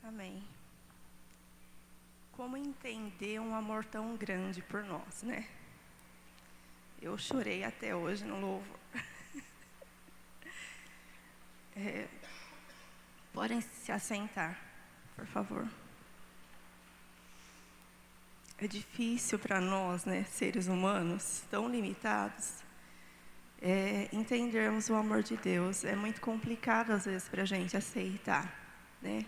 Amém. Como entender um amor tão grande por nós, né? Eu chorei até hoje no louvor. Podem se assentar, por favor. É difícil para nós, né, seres humanos, tão limitados, entendermos o amor de Deus. É muito complicado, às vezes, para a gente aceitar, né?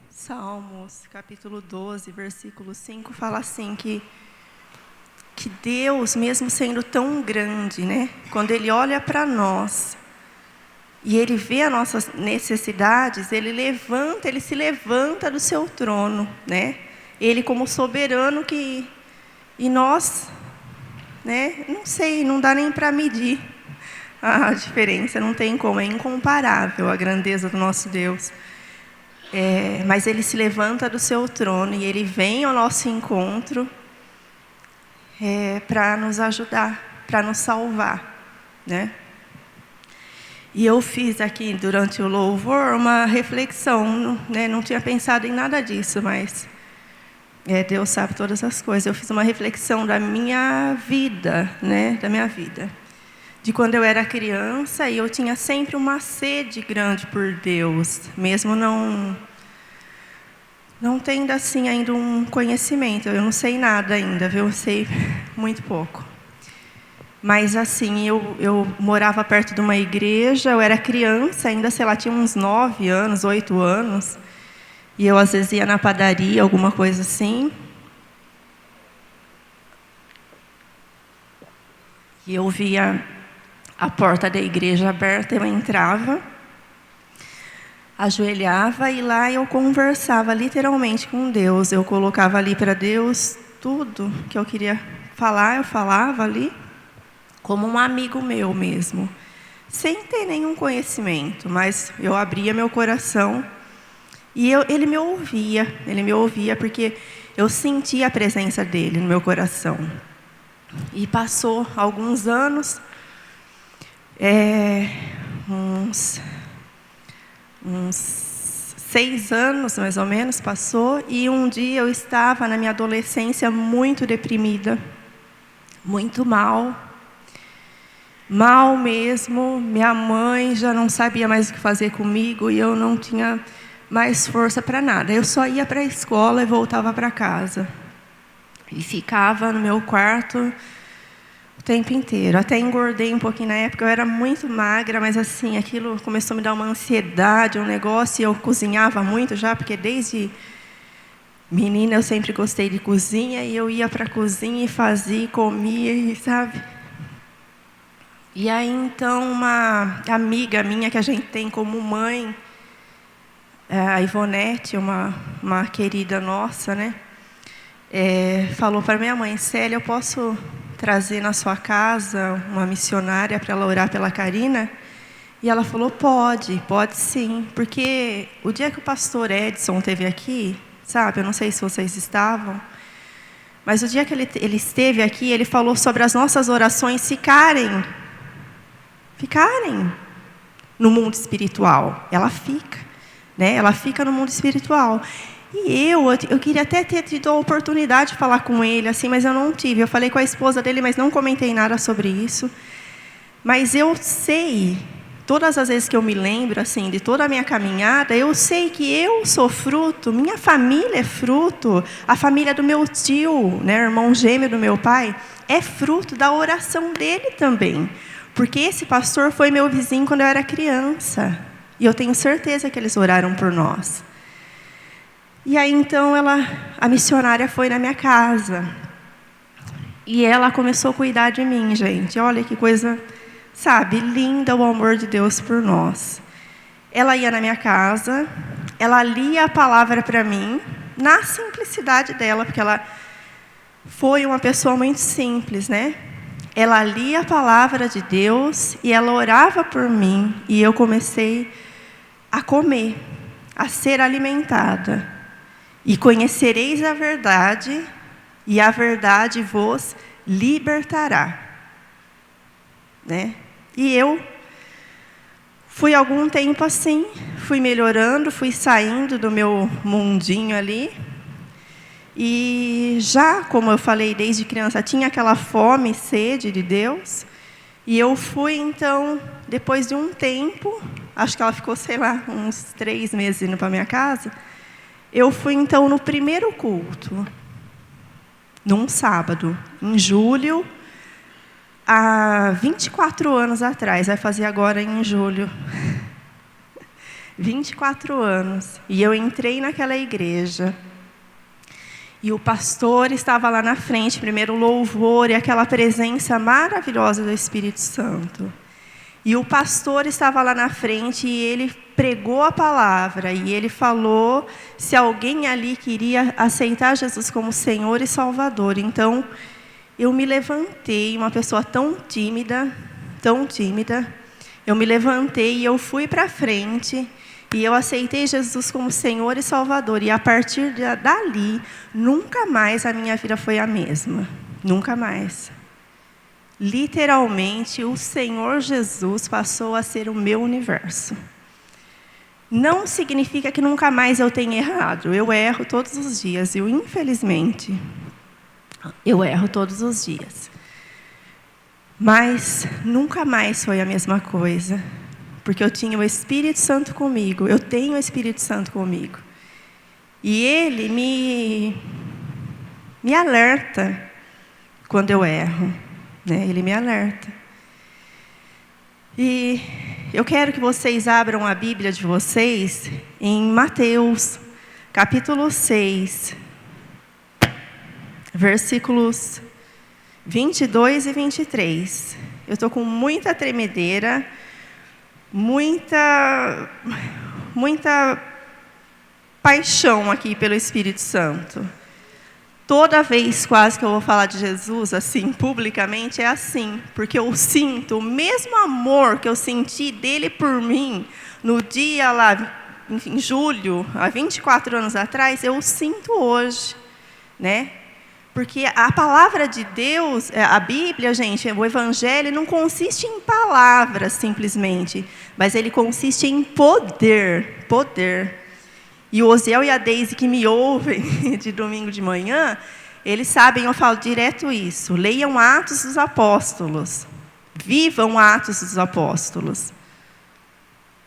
Salmos, capítulo 12, versículo 5, fala assim, que Deus, mesmo sendo tão grande, né, quando Ele olha para nós, e Ele vê as nossas necessidades, Ele se levanta do seu trono, né? Ele como soberano e nós, né? Não sei, não dá nem para medir a diferença, não tem como, é incomparável a grandeza do nosso Deus. Mas Ele se levanta do seu trono e Ele vem ao nosso encontro para nos ajudar, para nos salvar, né? E eu fiz aqui, durante o louvor, uma reflexão, né? Não tinha pensado em nada disso, mas Deus sabe todas as coisas. Eu fiz uma reflexão da minha vida, né? Da minha vida. De quando eu era criança, e eu tinha sempre uma sede grande por Deus, mesmo não tendo assim ainda um conhecimento. Eu não sei nada ainda, viu? Eu sei muito pouco. Mas assim, eu morava perto de uma igreja, eu era criança, ainda, sei lá, tinha uns 9 anos, 8 anos. E eu às vezes ia na padaria, alguma coisa assim. E eu via a porta da igreja aberta, eu entrava, ajoelhava e lá eu conversava literalmente com Deus. Eu colocava ali para Deus tudo que eu queria falar, eu falava ali, como um amigo meu mesmo, sem ter nenhum conhecimento, mas eu abria meu coração e ele me ouvia porque eu sentia a presença dele no meu coração. E passou alguns anos, uns 6 anos mais ou menos passou, e um dia eu estava na minha adolescência muito deprimida, muito mal mesmo. Minha mãe já não sabia mais o que fazer comigo e eu não tinha mais força para nada. Eu só ia para a escola e voltava para casa. E ficava no meu quarto o tempo inteiro. Até engordei um pouquinho na época, eu era muito magra, mas assim, aquilo começou a me dar uma ansiedade, um negócio, e eu cozinhava muito já, porque desde menina eu sempre gostei de cozinha, e eu ia para a cozinha e fazia, comia, e sabe? E aí, então, uma amiga minha que a gente tem como mãe, a Ivonete, uma querida nossa, né? Falou para minha mãe: Célia, eu posso trazer na sua casa uma missionária para ela orar pela Karina? E ela falou: pode sim. Porque o dia que o pastor Edson esteve aqui, sabe, eu não sei se vocês estavam, mas o dia que ele esteve aqui, ele falou sobre as nossas orações ficarem no mundo espiritual. Ela fica, né? Ela fica no mundo espiritual. E eu queria até ter tido a oportunidade de falar com ele, assim, mas eu não tive. Eu falei com a esposa dele, mas não comentei nada sobre isso. Mas eu sei, todas as vezes que eu me lembro, assim, de toda a minha caminhada, eu sei que eu sou fruto, minha família é fruto, a família do meu tio, né, irmão gêmeo do meu pai, é fruto da oração dele também. Porque esse pastor foi meu vizinho quando eu era criança. E eu tenho certeza que eles oraram por nós. E aí, então, a missionária foi na minha casa. E ela começou a cuidar de mim, gente. Olha que coisa, sabe, linda o amor de Deus por nós. Ela ia na minha casa, ela lia a palavra para mim, na simplicidade dela, porque ela foi uma pessoa muito simples, né? Ela lia a palavra de Deus e ela orava por mim. E eu comecei a comer, a ser alimentada. E conhecereis a verdade, e a verdade vos libertará. Né? E eu Fui algum tempo assim, fui melhorando, fui saindo do meu mundinho ali. E já, como eu falei, desde criança, tinha aquela fome e sede de Deus. E eu fui, então, depois de um tempo, acho que ela ficou, sei lá, uns 3 meses indo para a minha casa, eu fui, então, no primeiro culto, num sábado, em julho, há 24 anos atrás, vai fazer agora em julho. 24 anos. E eu entrei naquela igreja. E o pastor estava lá na frente, primeiro louvor e aquela presença maravilhosa do Espírito Santo. E o pastor estava lá na frente e ele pregou a palavra. E ele falou se alguém ali queria aceitar Jesus como Senhor e Salvador. Então, eu me levantei, uma pessoa tão tímida, eu me levantei e eu fui para frente. E eu aceitei Jesus como Senhor e Salvador. E a partir dali, nunca mais a minha vida foi a mesma. Nunca mais. Literalmente, o Senhor Jesus passou a ser o meu universo. Não significa que nunca mais eu tenha errado. Eu erro todos os dias. E, infelizmente, eu erro todos os dias. Mas nunca mais foi a mesma coisa. Porque eu tinha o Espírito Santo comigo. Eu tenho o Espírito Santo comigo. E Ele me alerta quando eu erro. Né? Ele me alerta. E eu quero que vocês abram a Bíblia de vocês em Mateus, capítulo 6, versículos 22 e 23. Eu estou com muita tremedeira, muita paixão aqui pelo Espírito Santo. Toda vez quase que eu vou falar de Jesus, assim, publicamente, é assim. Porque eu sinto o mesmo amor que eu senti dele por mim, no dia lá, em julho, há 24 anos atrás, eu sinto hoje, né? Porque a palavra de Deus, a Bíblia, gente, o Evangelho, não consiste em palavras, simplesmente. Mas ele consiste em poder. Poder. E o Osiel e a Deise, que me ouvem de domingo de manhã, eles sabem, eu falo direto isso. Leiam Atos dos Apóstolos. Vivam Atos dos Apóstolos.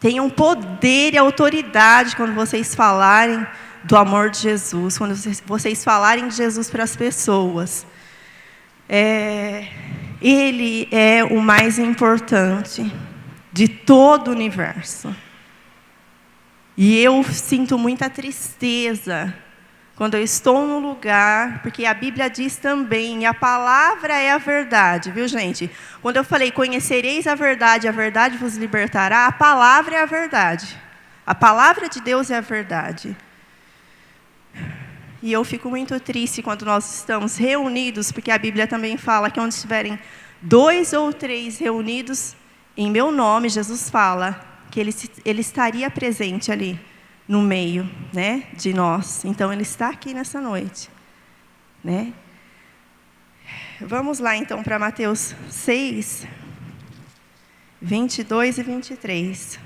Tenham poder e autoridade quando vocês falarem do amor de Jesus, quando vocês falarem de Jesus para as pessoas. Ele é o mais importante de todo o universo. E eu sinto muita tristeza quando eu estou num lugar, porque a Bíblia diz também, a palavra é a verdade, viu, gente? Quando eu falei, conhecereis a verdade vos libertará, a palavra é a verdade. A palavra de Deus é a verdade. E eu fico muito triste quando nós estamos reunidos, porque a Bíblia também fala que onde estiverem 2 ou 3 reunidos em meu nome, Jesus fala que ele estaria presente ali no meio, né, de nós. Então, ele está aqui nessa noite. Né? Vamos lá, então, para Mateus 6, 22 e 23.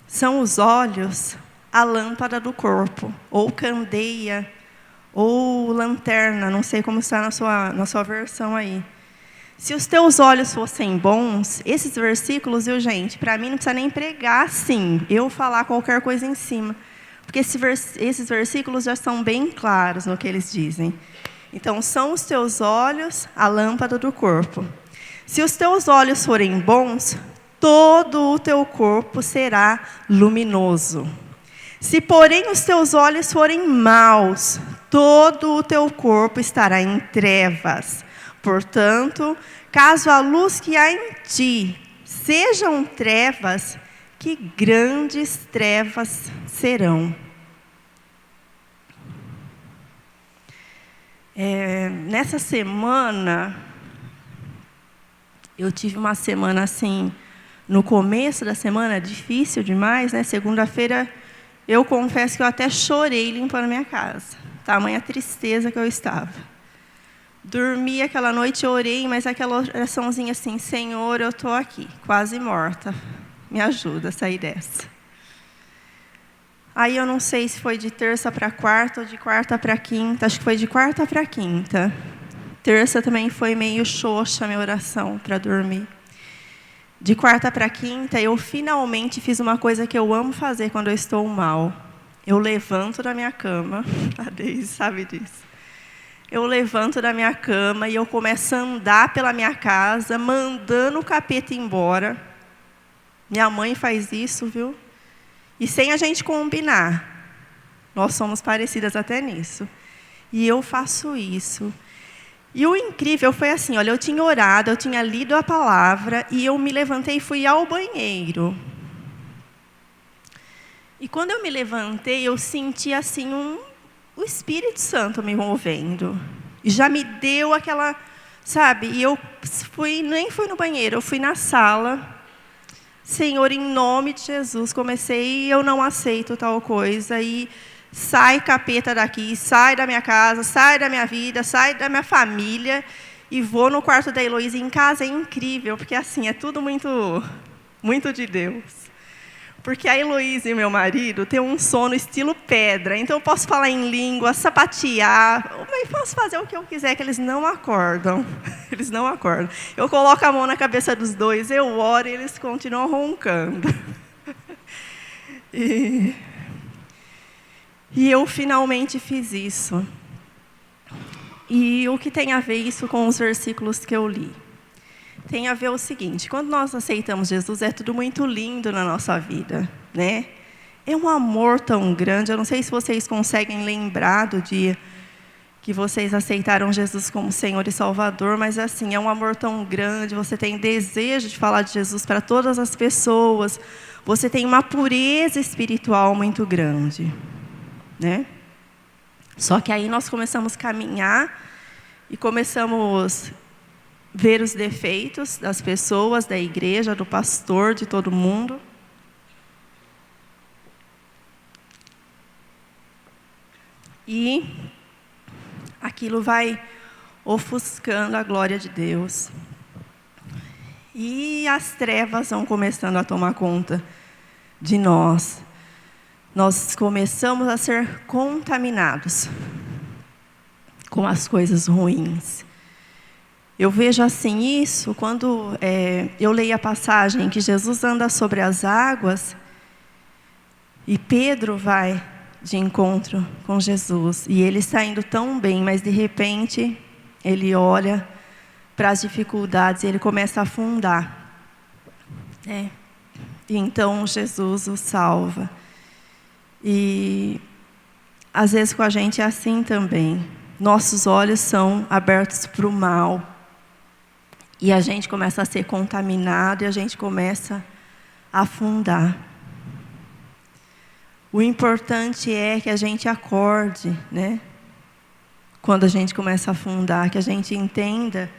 São os olhos a lâmpada do corpo, ou candeia, ou lanterna, não sei como está na sua versão aí. Se os teus olhos fossem bons, esses versículos, viu, gente, para mim não precisa nem pregar assim, eu falar qualquer coisa em cima, porque esses versículos já são bem claros no que eles dizem. Então, são os teus olhos a lâmpada do corpo. Se os teus olhos forem bons, todo o teu corpo será luminoso. Se, porém, os teus olhos forem maus, todo o teu corpo estará em trevas. Portanto, caso a luz que há em ti sejam trevas, que grandes trevas serão. Nessa semana, eu tive uma semana assim, no começo da semana, difícil demais, né? Segunda-feira, eu confesso que eu até chorei limpando minha casa. Tamanha tristeza que eu estava. Dormi aquela noite, orei, mas aquela oraçãozinha assim, Senhor, eu estou aqui, quase morta. Me ajuda a sair dessa. Aí eu não sei se foi de terça para quarta ou de quarta para quinta. Acho que foi de quarta para quinta. Terça também foi meio xoxa a minha oração para dormir. De quarta para quinta, eu finalmente fiz uma coisa que eu amo fazer quando eu estou mal. Eu levanto da minha cama. A Deise sabe disso. Eu levanto da minha cama e eu começo a andar pela minha casa, mandando o capeta embora. Minha mãe faz isso, viu? E sem a gente combinar. Nós somos parecidas até nisso. E eu faço isso. E o incrível foi assim, olha, eu tinha orado, eu tinha lido a palavra, e eu me levantei e fui ao banheiro. E quando eu me levantei, eu senti assim o Espírito Santo me movendo. E já me deu aquela, sabe, e eu nem fui no banheiro, eu fui na sala. Senhor, em nome de Jesus, comecei, eu não aceito tal coisa, e sai capeta daqui, sai da minha casa, sai da minha vida, sai da minha família, e vou no quarto da Heloísa. Em casa é incrível, porque assim, é tudo muito de Deus. Porque a Heloísa e meu marido têm um sono estilo pedra, então eu posso falar em língua, sapatear, mas posso fazer o que eu quiser, que eles não acordam. Eles não acordam. Eu coloco a mão na cabeça dos dois, eu oro e eles continuam roncando. E eu finalmente fiz isso. E o que tem a ver isso com os versículos que eu li? Tem a ver o seguinte, quando nós aceitamos Jesus, é tudo muito lindo na nossa vida, né? É um amor tão grande, eu não sei se vocês conseguem lembrar do dia que vocês aceitaram Jesus como Senhor e Salvador, mas assim, é um amor tão grande, você tem desejo de falar de Jesus para todas as pessoas, você tem uma pureza espiritual muito grande, né? Só que aí nós começamos a caminhar e começamos ver os defeitos das pessoas, da igreja, do pastor, de todo mundo. E aquilo vai ofuscando a glória de Deus. E as trevas vão começando a tomar conta de nós. Nós começamos a ser contaminados com as coisas ruins. Eu vejo assim isso quando eu leio a passagem que Jesus anda sobre as águas e Pedro vai de encontro com Jesus. E ele está indo tão bem, mas de repente ele olha para as dificuldades e ele começa a afundar. E então Jesus o salva. E às vezes com a gente é assim também. Nossos olhos são abertos para o mal. E a gente começa a ser contaminado e a gente começa a afundar. O importante é que a gente acorde, né? Quando a gente começa a afundar, que a gente entenda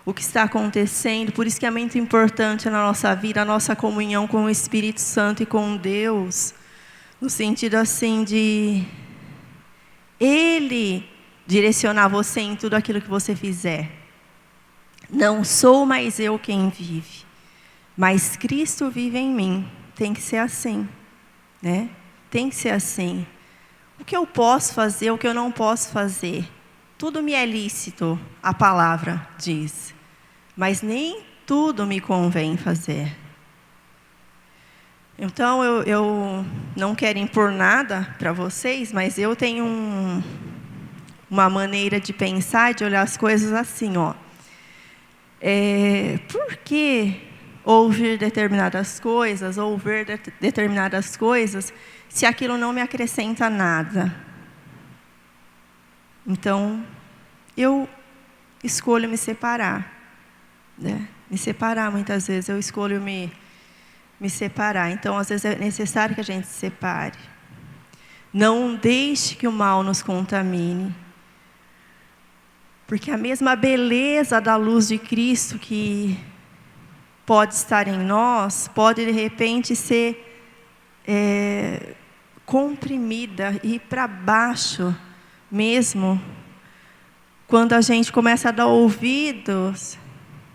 o que está acontecendo. Por isso que é muito importante na nossa vida a nossa comunhão com o Espírito Santo e com Deus. No sentido assim de Ele direcionar você em tudo aquilo que você fizer. Não sou mais eu quem vive, mas Cristo vive em mim. Tem que ser assim, né? Tem que ser assim. O que eu posso fazer, o que eu não posso fazer, tudo me é lícito, a palavra diz. Mas nem tudo me convém fazer. Então, eu não quero impor nada para vocês, mas eu tenho uma maneira de pensar, de olhar as coisas assim, ó. Por que ouvir determinadas coisas, ou ver determinadas coisas, se aquilo não me acrescenta nada? Então, eu escolho me separar, né? Me separar, muitas vezes, eu escolho me separar. Então, às vezes, é necessário que a gente se separe. Não deixe que o mal nos contamine. Porque a mesma beleza da luz de Cristo que pode estar em nós, pode de repente ser comprimida e ir para baixo mesmo quando a gente começa a dar ouvidos,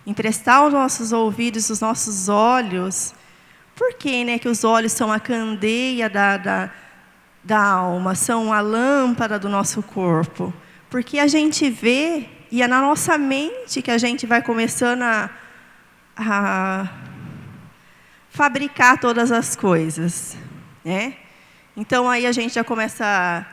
emprestar os nossos ouvidos, os nossos olhos. Por que, né, que os olhos são a candeia da alma, são a lâmpada do nosso corpo? Porque a gente vê, e é na nossa mente que a gente vai começando a fabricar todas as coisas, né? Então, aí a gente já começa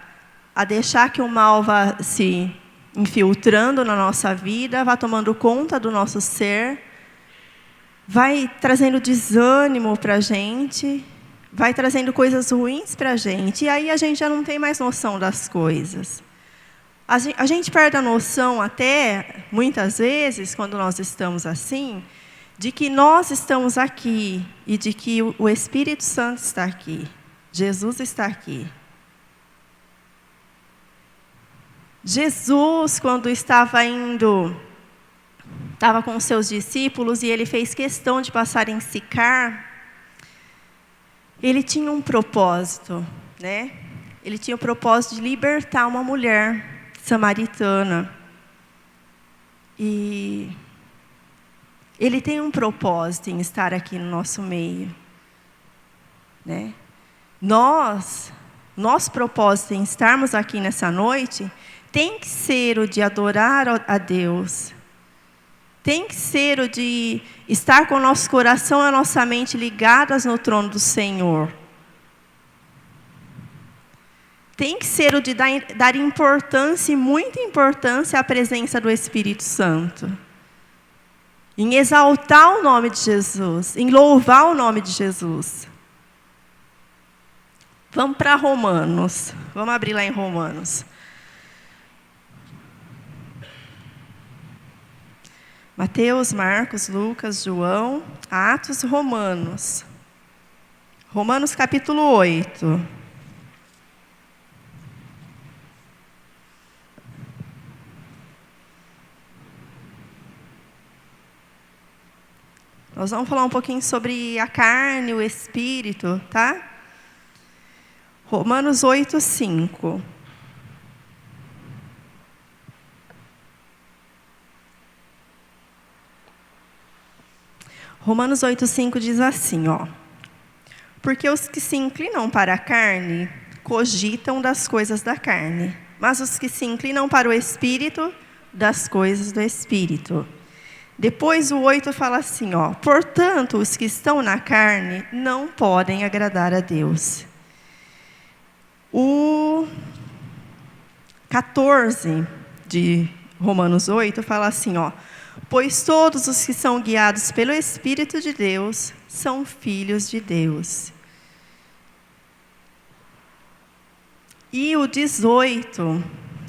a deixar que o mal vá se infiltrando na nossa vida, vá tomando conta do nosso ser, vai trazendo desânimo para a gente, vai trazendo coisas ruins para a gente, e aí a gente já não tem mais noção das coisas. A gente perde a noção até, muitas vezes, quando nós estamos assim, de que nós estamos aqui, e de que o Espírito Santo está aqui. Jesus está aqui. Jesus, quando estava com os seus discípulos, e ele fez questão de passar em Sicar, ele tinha um propósito, né? Ele tinha o propósito de libertar uma mulher samaritana. E ele tem um propósito em estar aqui no nosso meio, né? Nosso propósito em estarmos aqui nessa noite tem que ser o de adorar a Deus. Tem que ser o de estar com o nosso coração e a nossa mente ligadas no trono do Senhor. Tem que ser o de dar importância, e muita importância, à presença do Espírito Santo. Em exaltar o nome de Jesus, em louvar o nome de Jesus. Vamos para Romanos. Vamos abrir lá em Romanos. Mateus, Marcos, Lucas, João, Atos, Romanos. Romanos capítulo 8. Nós vamos falar um pouquinho sobre a carne, o espírito, tá? Romanos 8, 5. Romanos 8, 5 diz assim, ó. Porque os que se inclinam para a carne, cogitam das coisas da carne. Mas os que se inclinam para o Espírito, das coisas do Espírito. Depois o 8 fala assim, ó. Portanto, os que estão na carne não podem agradar a Deus. O 14 de Romanos 8 fala assim, ó. Pois todos os que são guiados pelo Espírito de Deus são filhos de Deus. E o 18,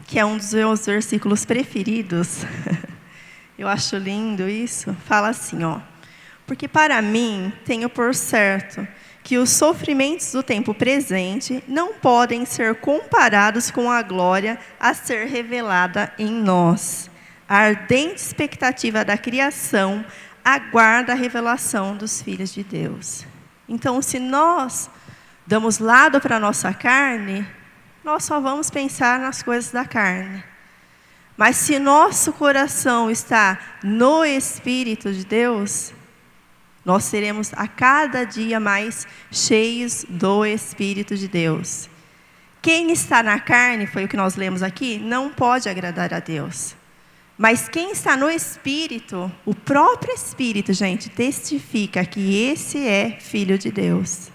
que é um dos meus versículos preferidos, eu acho lindo isso, fala assim, ó. Porque para mim, tenho por certo que os sofrimentos do tempo presente não podem ser comparados com a glória a ser revelada em nós. A ardente expectativa da criação aguarda a revelação dos filhos de Deus. Então, se nós damos lado para a nossa carne, nós só vamos pensar nas coisas da carne. Mas se nosso coração está no Espírito de Deus, nós seremos a cada dia mais cheios do Espírito de Deus. Quem está na carne, foi o que nós lemos aqui, não pode agradar a Deus. Mas quem está no Espírito, o próprio Espírito, gente, testifica que esse é filho de Deus.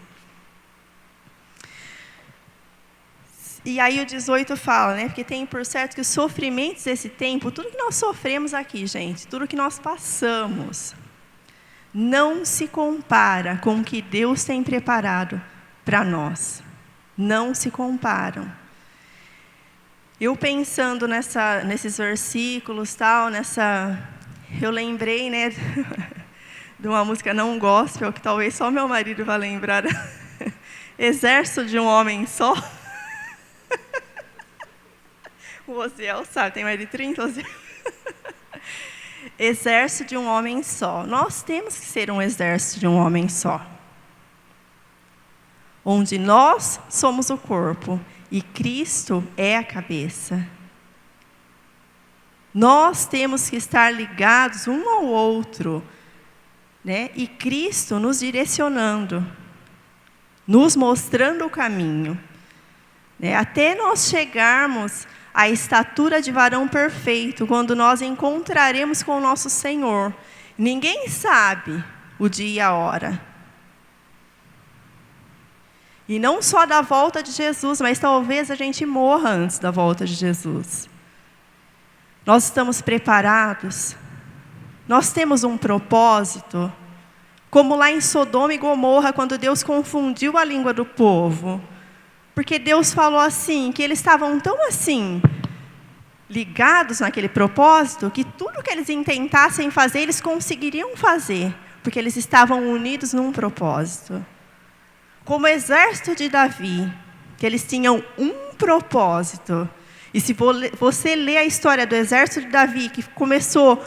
E aí o 18 fala, né? Porque tem por certo que os sofrimentos desse tempo, tudo que nós sofremos aqui, gente, tudo que nós passamos, não se compara com o que Deus tem preparado para nós. Não se comparam. Eu pensando nesses versículos, tal, eu lembrei, né, de uma música não gospel, que talvez só meu marido vai lembrar. Exército de um homem só. O Osiel sabe, tem mais de 30, Osiel. Exército de um homem só. Nós temos que ser um exército de um homem só. Onde nós somos o corpo e Cristo é a cabeça. Nós temos que estar ligados um ao outro, né? E Cristo nos direcionando, nos mostrando o caminho, né? Até nós chegarmos à estatura de varão perfeito, quando nós encontraremos com o nosso Senhor. Ninguém sabe o dia e a hora. E não só da volta de Jesus, mas talvez a gente morra antes da volta de Jesus. Nós estamos preparados? Nós temos um propósito? Como lá em Sodoma e Gomorra, quando Deus confundiu a língua do povo. Porque Deus falou assim, que eles estavam tão assim, ligados naquele propósito, que tudo que eles intentassem fazer, eles conseguiriam fazer. Porque eles estavam unidos num propósito. Como o exército de Davi, que eles tinham um propósito. E se você ler a história do exército de Davi, que começou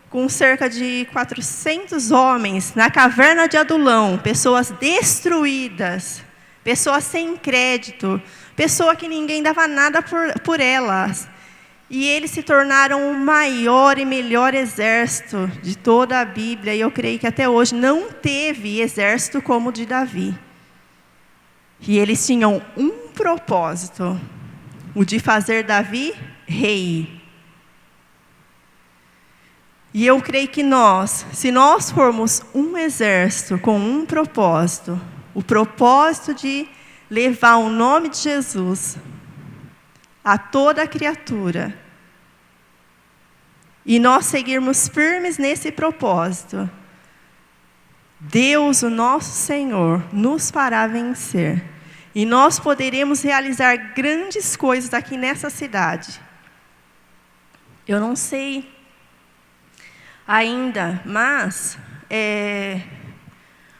com cerca de 400 homens na caverna de Adulão, pessoas destruídas, pessoas sem crédito, pessoas que ninguém dava nada por elas. E eles se tornaram o maior e melhor exército de toda a Bíblia. E eu creio que até hoje não teve exército como o de Davi. E eles tinham um propósito, o de fazer Davi rei. E eu creio que se nós formos um exército com um propósito, o propósito de levar o nome de Jesus a toda a criatura, e nós seguirmos firmes nesse propósito, Deus, o nosso Senhor, nos fará vencer. E nós poderemos realizar grandes coisas aqui nessa cidade. Eu não sei ainda, mas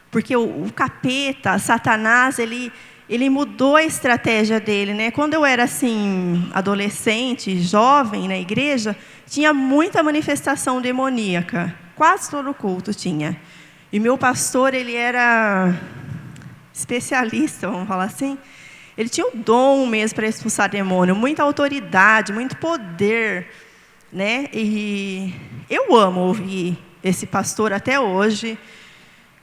porque o capeta, Satanás, ele mudou a estratégia dele, né? Quando eu era assim, adolescente, jovem na igreja, tinha muita manifestação demoníaca. Quase todo culto tinha. E meu pastor, ele era especialista, vamos falar assim. Ele tinha o dom mesmo para expulsar demônio, muita autoridade, muito poder, né? E eu amo ouvir esse pastor até hoje.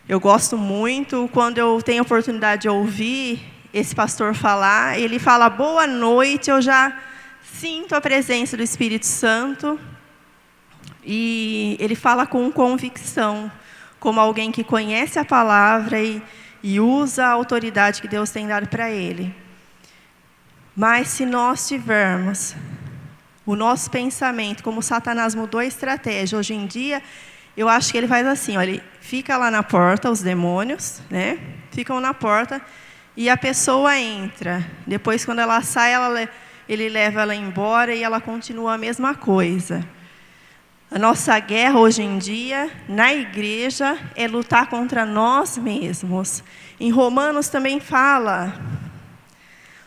Eu gosto muito. Quando eu tenho a oportunidade de ouvir esse pastor falar, ele fala boa noite, eu já sinto a presença do Espírito Santo. E ele fala com convicção, como alguém que conhece a palavra e usa a autoridade que Deus tem dado para ele. Mas se nós tivermos o nosso pensamento, como Satanás mudou a estratégia, hoje em dia, eu acho que ele faz assim, olha, ele fica lá na porta, os demônios, né? Ficam na porta e a pessoa entra. Depois, quando ela sai, ele leva ela embora e ela continua a mesma coisa. A nossa guerra hoje em dia, na igreja, é lutar contra nós mesmos. Em Romanos também fala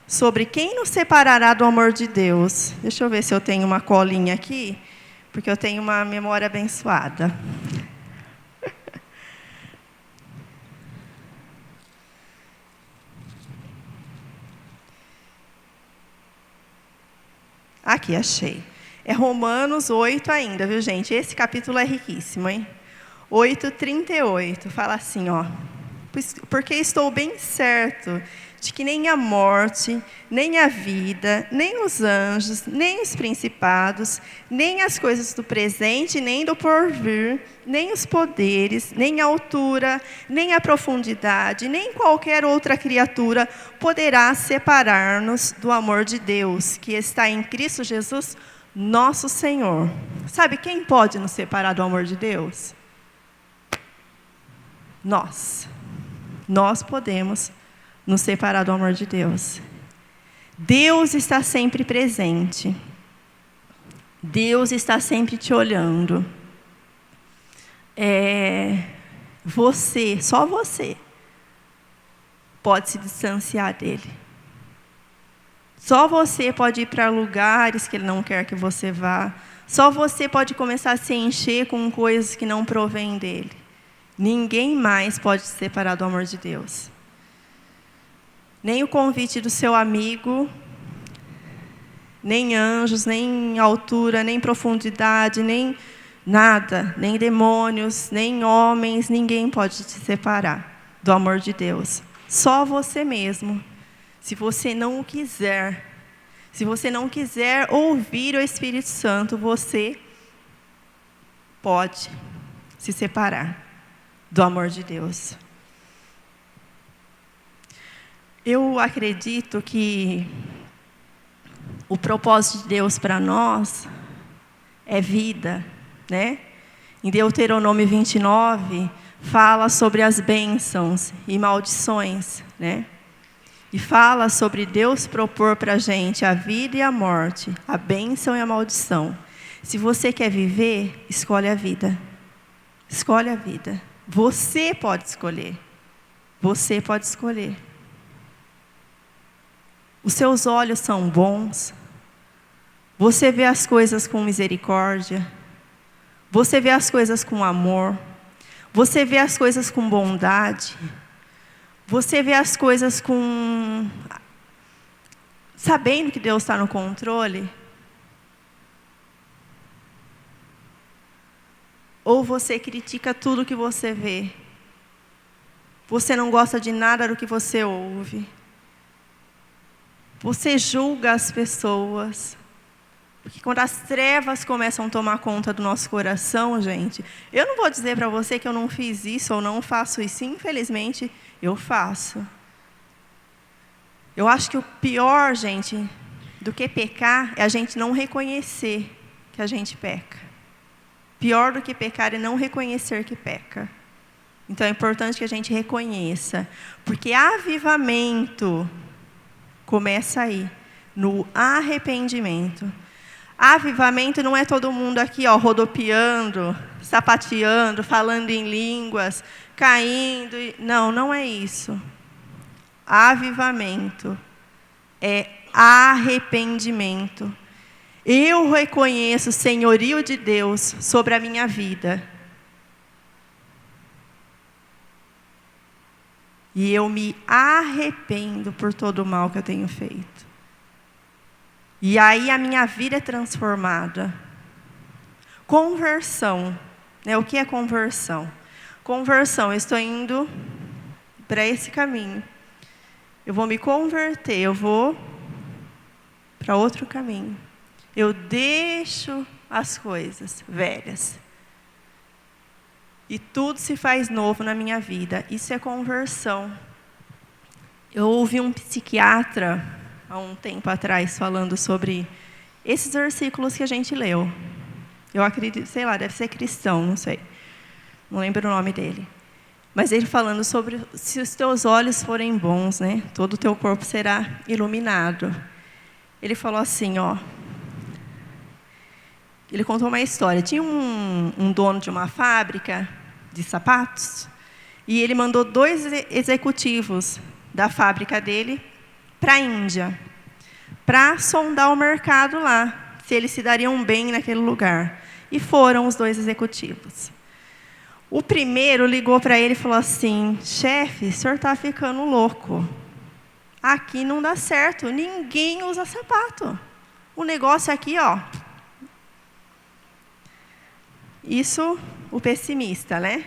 sobre quem nos separará do amor de Deus. Deixa eu ver se eu tenho uma colinha aqui, porque eu tenho uma memória abençoada. Aqui, achei. É Romanos 8 ainda, viu, gente? Esse capítulo é riquíssimo, hein? 8:38, fala assim, ó. Porque estou bem certo de que nem a morte, nem a vida, nem os anjos, nem os principados, nem as coisas do presente, nem do porvir, nem os poderes, nem a altura, nem a profundidade, nem qualquer outra criatura poderá separar-nos do amor de Deus, que está em Cristo Jesus, nosso Senhor. Sabe quem pode nos separar do amor de Deus? Nós. Nós podemos nos separar do amor de Deus. Deus está sempre presente. Deus está sempre te olhando. Só você pode se distanciar dele. Só você pode ir para lugares que ele não quer que você vá. Só você pode começar a se encher com coisas que não provêm dele. Ninguém mais pode se separar do amor de Deus. Nem o convite do seu amigo, Nem anjos, nem altura, nem profundidade, nem nada, nem demônios, nem homens, ninguém pode te separar do amor de Deus. Só você mesmo. Se você não o quiser, se você não quiser ouvir o Espírito Santo, você pode se separar do amor de Deus. Eu acredito que o propósito de Deus para nós é vida, né? Em Deuteronômio 29, fala sobre as bênçãos e maldições, né? E fala sobre Deus propor para a gente a vida e a morte, a bênção e a maldição. Se você quer viver, escolhe a vida. Escolhe a vida. Você pode escolher. Você pode escolher. Os seus olhos são bons. Você vê as coisas com misericórdia. Você vê as coisas com amor. Você vê as coisas com bondade. Você vê as coisas com... sabendo que Deus está no controle. Ou você critica tudo que você vê. Você não gosta de nada do que você ouve. Você julga as pessoas. Porque quando as trevas começam a tomar conta do nosso coração, gente, eu não vou dizer para você que eu não fiz isso ou não faço isso. Infelizmente, eu faço. Eu acho que o pior, gente, do que pecar é a gente não reconhecer que a gente peca. Pior do que pecar é não reconhecer que peca. Então é importante que a gente reconheça. Porque avivamento começa aí, no arrependimento. Avivamento não é todo mundo aqui, ó, rodopiando, sapateando, falando em línguas, caindo. Não, não é isso. Avivamento é arrependimento. Eu reconheço o senhorio de Deus sobre a minha vida. E eu me arrependo por todo o mal que eu tenho feito. E aí a minha vida é transformada. Conversão. Né? O que é conversão? Conversão, eu estou indo para esse caminho. Eu vou me converter, eu vou para outro caminho. Eu deixo as coisas velhas. E tudo se faz novo na minha vida. Isso é conversão. Eu ouvi um psiquiatra há um tempo atrás falando sobre esses versículos que a gente leu. Eu acredito, sei lá, deve ser cristão, não sei. Não lembro o nome dele. Mas ele falando sobre se os teus olhos forem bons, né? Todo o teu corpo será iluminado. Ele falou assim, ó. Ele contou uma história. Tinha um dono de uma fábrica de sapatos e ele mandou 2 executivos da fábrica dele para a Índia para sondar o mercado lá, se eles se dariam bem naquele lugar. E foram os 2 executivos. O primeiro ligou para ele e falou assim, chefe, o senhor está ficando louco. Aqui não dá certo, ninguém usa sapato. O negócio aqui, ó. Isso, o pessimista, né?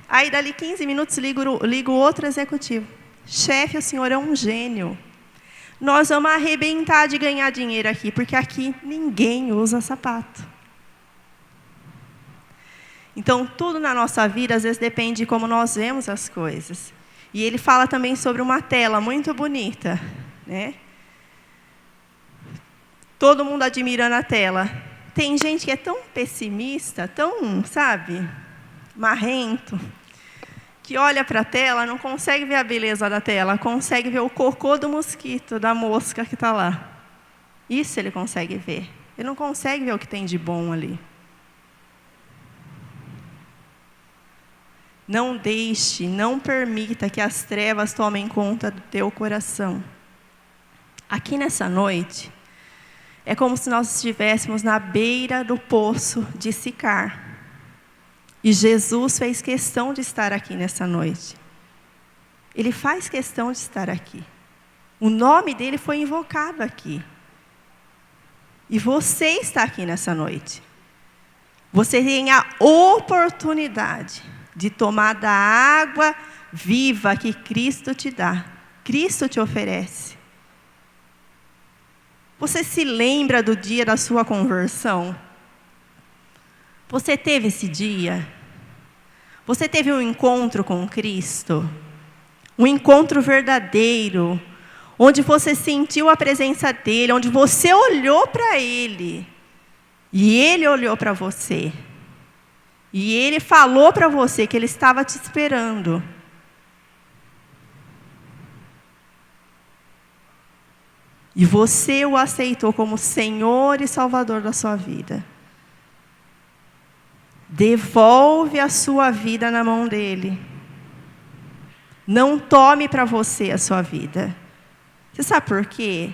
Aí, dali 15 minutos, liga o outro executivo. Chefe, o senhor é um gênio. Nós vamos arrebentar de ganhar dinheiro aqui, porque aqui ninguém usa sapato. Então, tudo na nossa vida, às vezes, depende de como nós vemos as coisas. E ele fala também sobre uma tela muito bonita, né? Todo mundo admirando a tela. Tem gente que é tão pessimista, tão, sabe, marrento, que olha para a tela, não consegue ver a beleza da tela, consegue ver o cocô do mosquito, da mosca que está lá. Isso ele consegue ver. Ele não consegue ver o que tem de bom ali. Não deixe, não permita que as trevas tomem conta do teu coração. Aqui nessa noite, é como se nós estivéssemos na beira do poço de Sicar. E Jesus fez questão de estar aqui nessa noite. Ele faz questão de estar aqui. O nome dele foi invocado aqui. E você está aqui nessa noite. Você tem a oportunidade de tomar da água viva que Cristo te dá. Cristo te oferece. Você se lembra do dia da sua conversão? Você teve esse dia? Você teve um encontro com Cristo? Um encontro verdadeiro, onde você sentiu a presença dEle, onde você olhou para Ele, e Ele olhou para você. E Ele falou para você que Ele estava te esperando. E você o aceitou como Senhor e Salvador da sua vida. Devolve a sua vida na mão dEle. Não tome para você a sua vida. Você sabe por quê?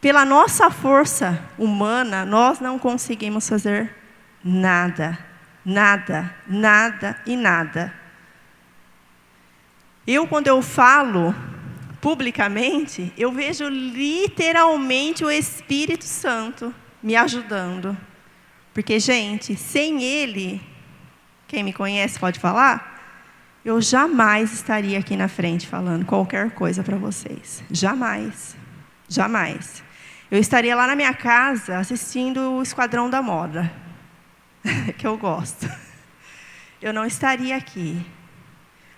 Pela nossa força humana, nós não conseguimos fazer nada. Nada, nada e nada. Quando eu falo publicamente, eu vejo literalmente o Espírito Santo me ajudando. Porque, gente, sem Ele, quem me conhece pode falar, eu jamais estaria aqui na frente falando qualquer coisa para vocês. Jamais. Jamais. Eu estaria lá na minha casa assistindo o Esquadrão da Moda, que eu gosto. Eu não estaria aqui.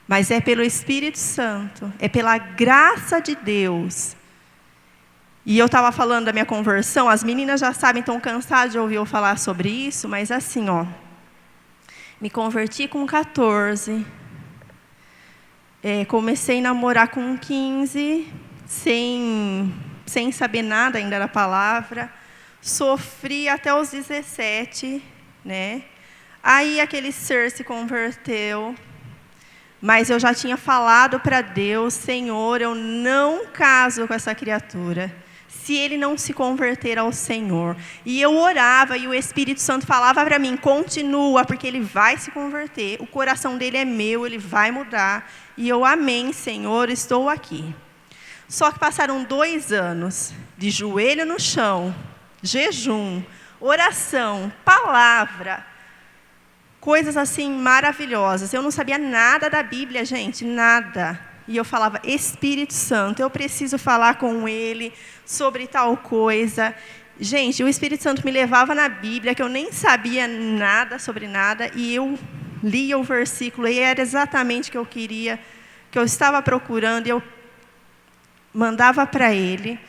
Mas é pelo Espírito Santo, é pela graça de Deus. E eu estava falando da minha conversão, as meninas já sabem, estão cansadas de ouvir eu falar sobre isso, mas assim, me converti com 14, comecei a namorar com 15, sem saber nada ainda da palavra, sofri até os 17, né? Aí aquele ser se converteu, mas eu já tinha falado para Deus, Senhor, eu não caso com essa criatura, se ele não se converter ao Senhor. E eu orava e o Espírito Santo falava para mim, continua, porque ele vai se converter, o coração dele é meu, ele vai mudar. E eu, amém, Senhor, estou aqui. Só que passaram 2 anos de joelho no chão, jejum, oração, palavra, coisas assim maravilhosas. Eu não sabia nada da Bíblia, gente, nada. E eu falava, Espírito Santo, eu preciso falar com Ele sobre tal coisa. Gente, o Espírito Santo me levava na Bíblia, que eu nem sabia nada sobre nada, e eu lia o versículo, e era exatamente o que eu queria, que eu estava procurando, e eu mandava para Ele.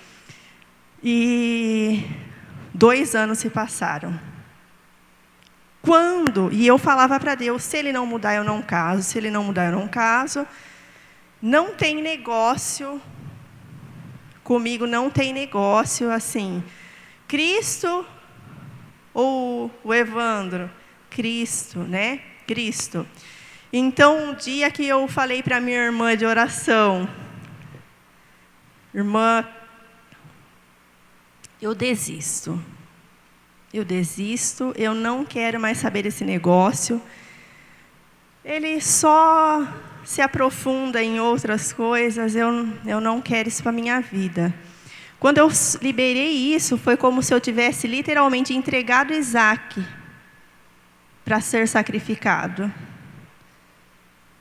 E 2 anos se passaram. E eu falava para Deus, se Ele não mudar, eu não caso, se Ele não mudar, eu não caso. Não tem negócio, comigo não tem negócio, assim, Cristo ou o Evandro? Cristo, né? Cristo. Então, um dia que eu falei para minha irmã de oração, irmã, eu desisto, eu não quero mais saber desse negócio. Ele só se aprofunda em outras coisas, eu não quero isso para a minha vida. Quando eu liberei isso, foi como se eu tivesse literalmente entregado Isaac para ser sacrificado.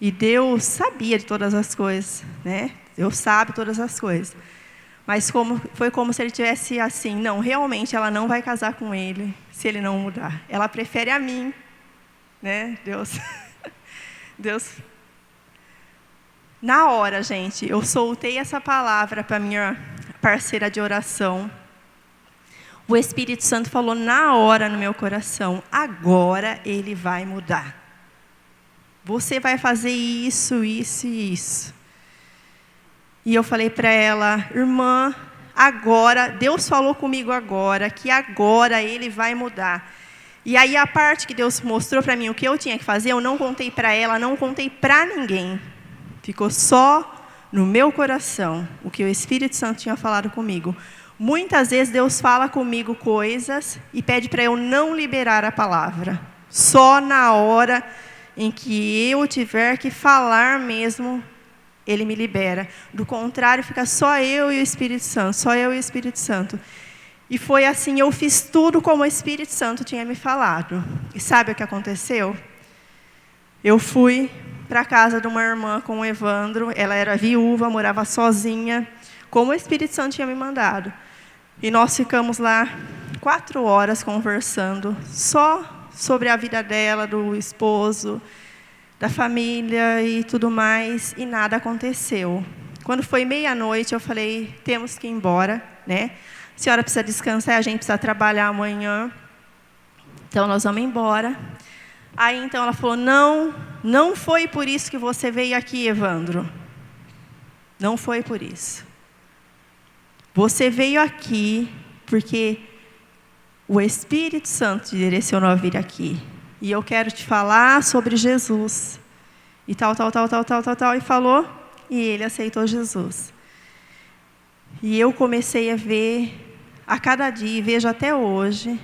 E Deus sabia de todas as coisas, né? Deus sabe todas as coisas. Mas foi como se ele tivesse assim, não, realmente ela não vai casar com ele, se ele não mudar. Ela prefere a mim, né? Deus. Na hora, gente, eu soltei essa palavra para minha parceira de oração. O Espírito Santo falou na hora no meu coração, agora ele vai mudar. Você vai fazer isso, isso e isso. E eu falei para ela, irmã, agora, Deus falou comigo agora, que agora ele vai mudar. E aí a parte que Deus mostrou para mim o que eu tinha que fazer, eu não contei para ela, não contei para ninguém. Ficou só no meu coração, o que o Espírito Santo tinha falado comigo. Muitas vezes Deus fala comigo coisas e pede para eu não liberar a palavra. Só na hora em que eu tiver que falar mesmo, Ele me libera. Do contrário, fica só eu e o Espírito Santo, só eu e o Espírito Santo. E foi assim, eu fiz tudo como o Espírito Santo tinha me falado. E sabe o que aconteceu? Eu fui para a casa de uma irmã com o Evandro, ela era viúva, morava sozinha, como o Espírito Santo tinha me mandado. E nós ficamos lá 4 horas conversando, só sobre a vida dela, do esposo, da família e tudo mais, e nada aconteceu. Quando foi meia-noite, eu falei, temos que ir embora, né? A senhora precisa descansar, a gente precisa trabalhar amanhã, então nós vamos embora. Aí, então, ela falou, não foi por isso que você veio aqui, Evandro. Não foi por isso. Você veio aqui porque o Espírito Santo te direcionou a vir aqui. E eu quero te falar sobre Jesus. E tal, e falou, e ele aceitou Jesus. E eu comecei a ver, a cada dia, e vejo até hoje,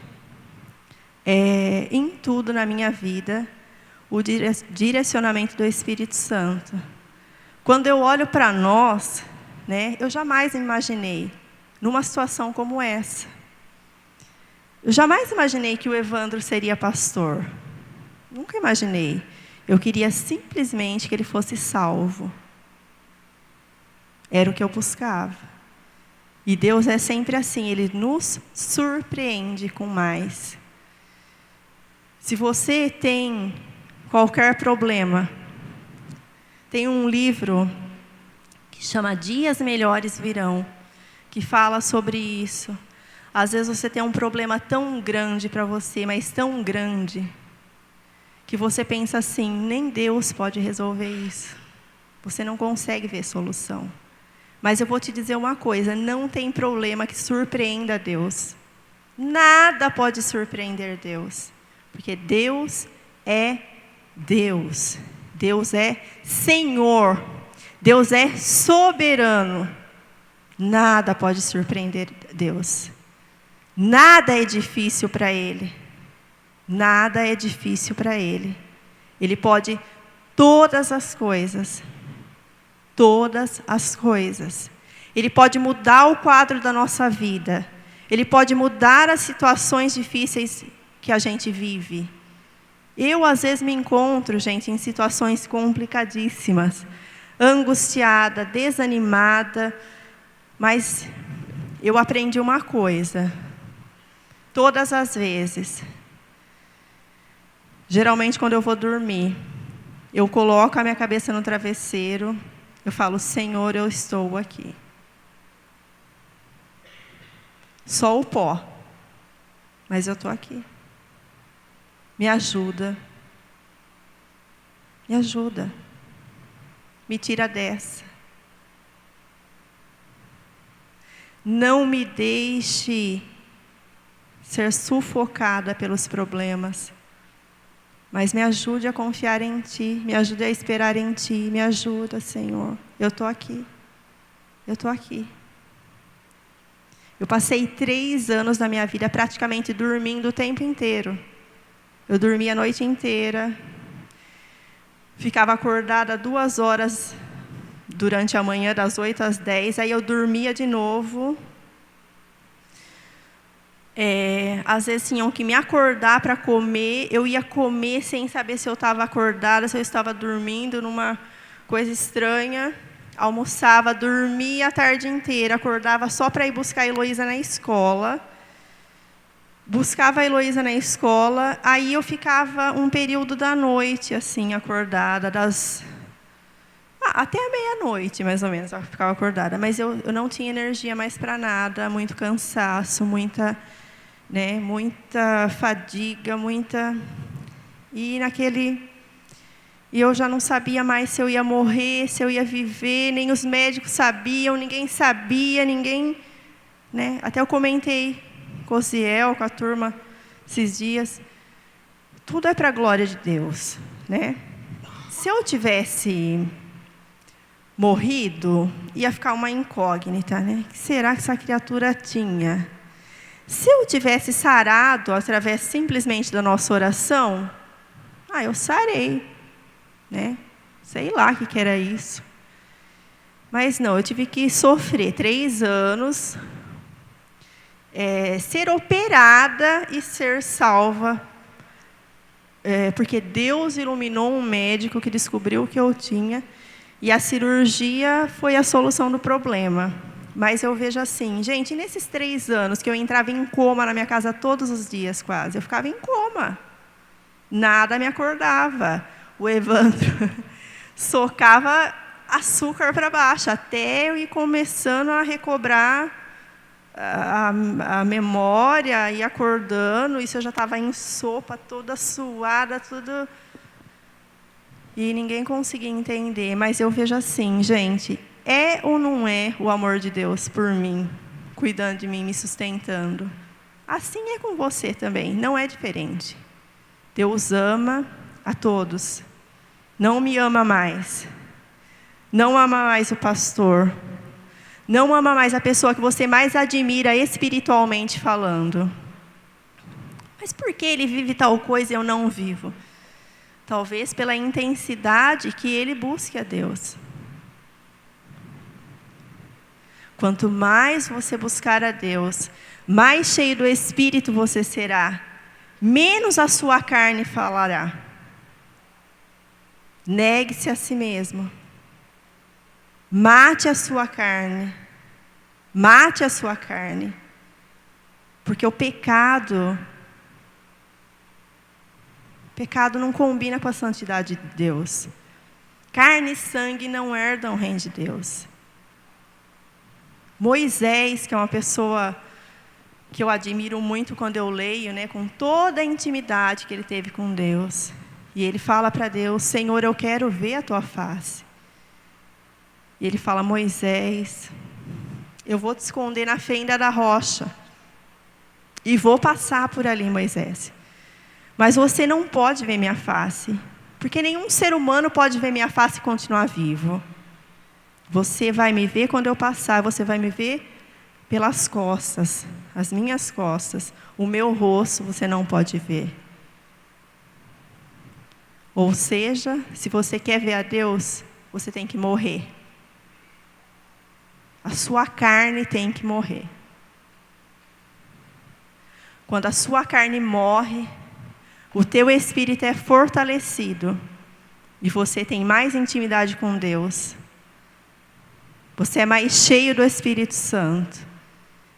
em tudo na minha vida, o direcionamento do Espírito Santo. Quando eu olho para nós, né, eu jamais imaginei, numa situação como essa, eu jamais imaginei que o Evandro seria pastor. Nunca imaginei. Eu queria simplesmente que ele fosse salvo. Era o que eu buscava. E Deus é sempre assim, Ele nos surpreende com mais. Se você tem qualquer problema, tem um livro que chama Dias Melhores Virão, que fala sobre isso. Às vezes você tem um problema tão grande para você, mas tão grande, que você pensa assim, nem Deus pode resolver isso. Você não consegue ver solução. Mas eu vou te dizer uma coisa, não tem problema que surpreenda Deus. Nada pode surpreender Deus. Porque Deus é Deus. Deus é Senhor. Deus é soberano. Nada pode surpreender Deus. Nada é difícil para Ele. Nada é difícil para Ele. Ele pode todas as coisas. Todas as coisas. Ele pode mudar o quadro da nossa vida. Ele pode mudar as situações difíceis que a gente vive. Eu, às vezes, me encontro, gente, em situações complicadíssimas. Angustiada, desanimada. Mas eu aprendi uma coisa. Todas as vezes. Geralmente, quando eu vou dormir, eu coloco a minha cabeça no travesseiro. Eu falo, Senhor, eu estou aqui. Só o pó. Mas eu estou aqui. Me ajuda. Me ajuda. Me tira dessa. Não me deixe ser sufocada pelos problemas. Mas me ajude a confiar em Ti, me ajude a esperar em Ti, me ajuda, Senhor. Eu estou aqui. Eu estou aqui. Eu passei 3 anos da minha vida praticamente dormindo o tempo inteiro. Eu dormia a noite inteira. Ficava acordada 2 horas durante a manhã, das 8 às 10. Aí eu dormia de novo. Às vezes tinham que me acordar para comer. Eu ia comer sem saber se eu estava acordada, se eu estava dormindo numa coisa estranha. Almoçava, dormia a tarde inteira, acordava só para ir buscar a Heloísa na escola. Buscava a Heloísa na escola, aí eu ficava um período da noite, assim, acordada, até a meia-noite, mais ou menos, eu ficava acordada. Mas eu não tinha energia mais para nada, muito cansaço, muita fadiga, E eu já não sabia mais se eu ia morrer, se eu ia viver, nem os médicos sabiam, ninguém sabia, né? Até eu comentei com o Ciel, com a turma, esses dias. Tudo é para a glória de Deus, né? Se eu tivesse morrido, ia ficar uma incógnita, né? O que será que essa criatura tinha? Se eu tivesse sarado, através simplesmente da nossa oração, eu sarei, né? Sei lá o que era isso. Mas não, eu tive que sofrer 3 anos. ser operada e ser salva, porque Deus iluminou um médico que descobriu o que eu tinha, e a cirurgia foi a solução do problema. Mas eu vejo assim, gente, nesses 3 anos que eu entrava em coma na minha casa todos os dias quase, eu ficava em coma. Nada me acordava. O Evandro socava açúcar para baixo, até eu ir começando a recobrar a memória, e acordando. Isso eu já estava em sopa, toda suada, tudo. E ninguém conseguia entender. Mas eu vejo assim, gente, é ou não é o amor de Deus por mim, cuidando de mim, me sustentando? Assim é com você também, não é diferente. Deus ama a todos. Não me ama mais. Não ama mais o pastor. Não ama mais a pessoa que você mais admira espiritualmente falando. Mas por que ele vive tal coisa e eu não vivo? Talvez pela intensidade que ele busque a Deus. Quanto mais você buscar a Deus, mais cheio do Espírito você será, menos a sua carne falará. Negue-se a si mesmo. Mate a sua carne. Mate a sua carne. Porque o pecado não combina com a santidade de Deus. Carne e sangue não herdam o reino de Deus. Moisés, que é uma pessoa que eu admiro muito quando eu leio, com toda a intimidade que ele teve com Deus. E ele fala para Deus: Senhor, eu quero ver a tua face. E ele fala: Moisés, eu vou te esconder na fenda da rocha. E vou passar por ali, Moisés. Mas você não pode ver minha face. Porque nenhum ser humano pode ver minha face e continuar vivo. Você vai me ver quando eu passar, você vai me ver pelas costas, as minhas costas. O meu rosto você não pode ver. Ou seja, se você quer ver a Deus, você tem que morrer. A sua carne tem que morrer. Quando a sua carne morre, o teu espírito é fortalecido e você tem mais intimidade com Deus. Você é mais cheio do Espírito Santo.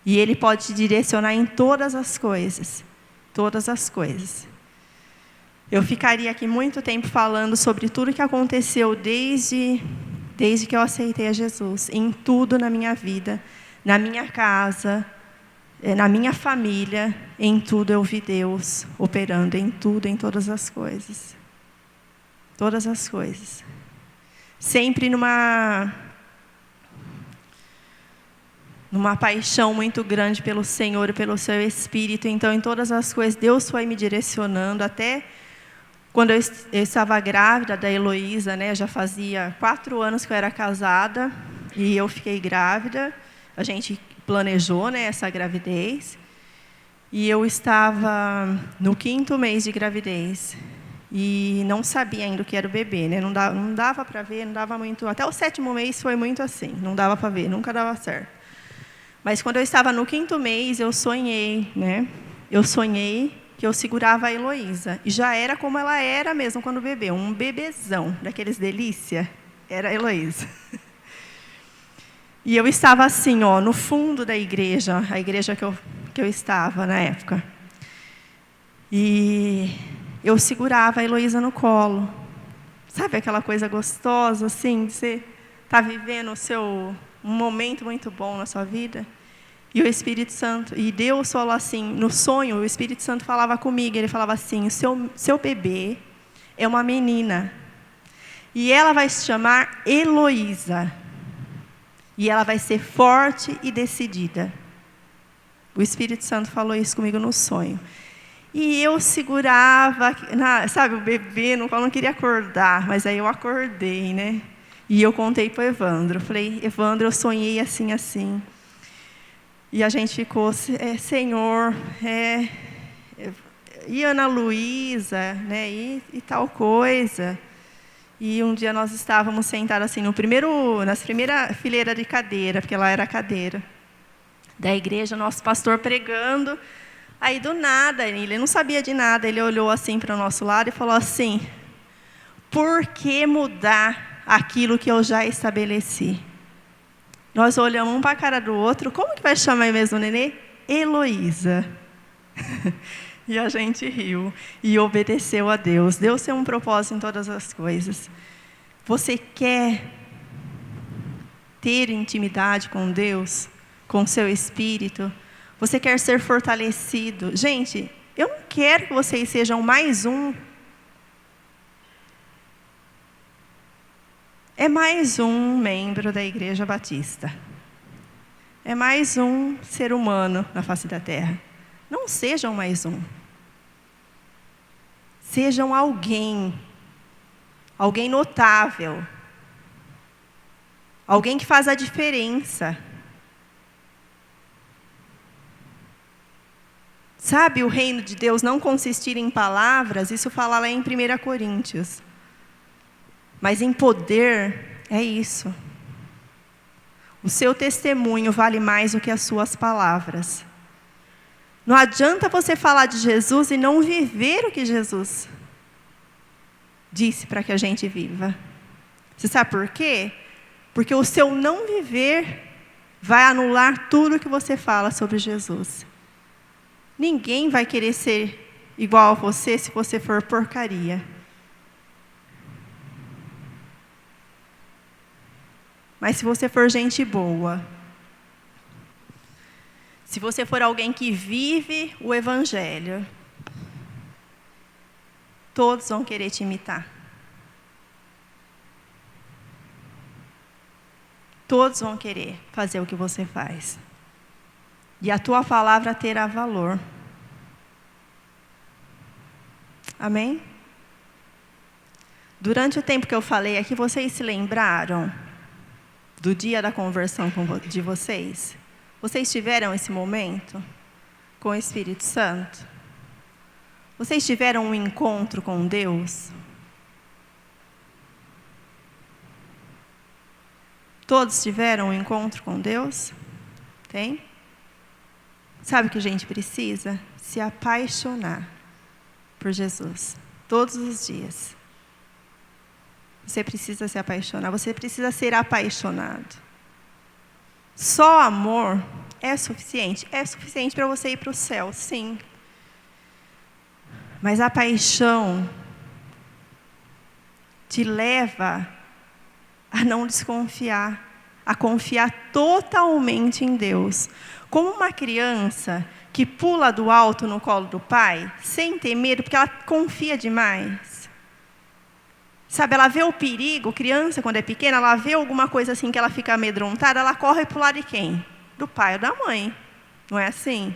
E Ele pode te direcionar em todas as coisas. Todas as coisas. Eu ficaria aqui muito tempo falando sobre tudo que aconteceu desde que eu aceitei a Jesus. Em tudo na minha vida, na minha casa, na minha família, em tudo eu vi Deus operando, em tudo, em todas as coisas. Todas as coisas. Sempre numa paixão muito grande pelo Senhor e pelo seu Espírito. Então, em todas as coisas, Deus foi me direcionando. Até quando eu estava grávida da Heloísa, já fazia 4 anos que eu era casada, e eu fiquei grávida. A gente planejou, essa gravidez. E eu estava no 5º mês de gravidez. E não sabia ainda o que era o bebê, Não dava para ver, não dava muito. Até o 7º mês foi muito assim. Não dava para ver, nunca dava certo. Mas quando eu estava no 5º mês, eu sonhei, Eu sonhei que eu segurava a Heloísa. E já era como ela era mesmo quando bebê. Um bebezão, daqueles delícia. Era a Heloísa. E eu estava assim, no fundo da igreja. A igreja que eu estava na época. E eu segurava a Heloísa no colo. Sabe aquela coisa gostosa, assim, de você estar vivendo um momento muito bom na sua vida? E o Espírito Santo, e Deus falou assim, no sonho, o Espírito Santo falava comigo, ele falava assim: seu bebê é uma menina, e ela vai se chamar Heloísa, e ela vai ser forte e decidida. O Espírito Santo falou isso comigo no sonho. E eu segurava, sabe, o bebê, não queria acordar, mas aí eu acordei, E eu contei para o Evandro. Falei: Evandro, eu sonhei assim, assim. E a gente ficou: Senhor, e Ana Luísa, e tal coisa. E um dia nós estávamos sentados assim, nas primeira fileira de cadeira, porque lá era cadeira. da igreja, nosso pastor pregando. Aí, do nada, ele não sabia de nada, ele olhou assim para o nosso lado e falou assim: por que mudar aquilo que eu já estabeleci? Nós olhamos um para a cara do outro. Como que vai chamar mesmo o nenê? Heloísa. E a gente riu e obedeceu a Deus. Deus tem um propósito em todas as coisas. Você quer ter intimidade com Deus, com seu espírito? Você quer ser fortalecido? Gente, eu não quero que vocês sejam mais um. É mais um membro da Igreja Batista. É mais um ser humano na face da terra. Não sejam mais um. Sejam alguém. Alguém notável. Alguém que faz a diferença. Sabe, o reino de Deus não consistir em palavras, isso fala lá em 1 Coríntios. Mas em poder, é isso. O seu testemunho vale mais do que as suas palavras. Não adianta você falar de Jesus e não viver o que Jesus disse para que a gente viva. Você sabe por quê? Porque o seu não viver vai anular tudo que você fala sobre Jesus. Ninguém vai querer ser igual a você se você for porcaria. Mas se você for gente boa, se você for alguém que vive o Evangelho, todos vão querer te imitar. Todos vão querer fazer o que você faz. E a tua palavra terá valor. Amém? Durante o tempo que eu falei aqui, vocês se lembraram do dia da conversão de vocês? Vocês tiveram esse momento com o Espírito Santo? Vocês tiveram um encontro com Deus? Todos tiveram um encontro com Deus? Tem? Sabe o que a gente precisa? Se apaixonar por Jesus. Todos os dias. Você precisa se apaixonar. Você precisa ser apaixonado. Só amor é suficiente. É suficiente para você ir para o céu, sim. Mas a paixão te leva a não desconfiar, a confiar totalmente em Deus. Como uma criança que pula do alto no colo do pai, sem ter medo, porque ela confia demais. Sabe, ela vê o perigo, criança quando é pequena, ela vê alguma coisa assim que ela fica amedrontada, ela corre para o lado de quem? Do pai ou da mãe. Não é assim?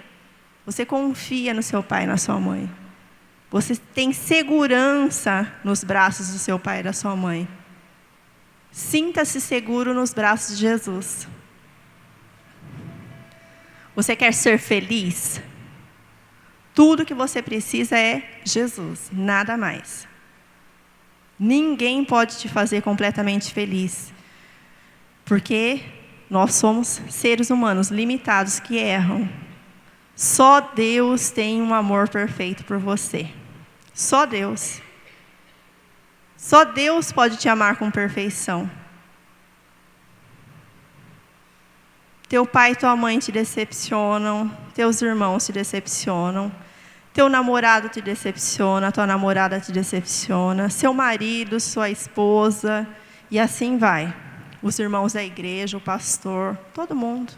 Você confia no seu pai e na sua mãe. Você tem segurança nos braços do seu pai e da sua mãe. Sinta-se seguro nos braços de Jesus. Você quer ser feliz? Tudo que você precisa é Jesus, nada mais. Ninguém pode te fazer completamente feliz. Porque nós somos seres humanos limitados que erram. Só Deus tem um amor perfeito por você. Só Deus. Só Deus pode te amar com perfeição. Teu pai e tua mãe te decepcionam, teus irmãos te decepcionam, teu namorado te decepciona, tua namorada te decepciona, seu marido, sua esposa, e assim vai. Os irmãos da igreja, o pastor, todo mundo.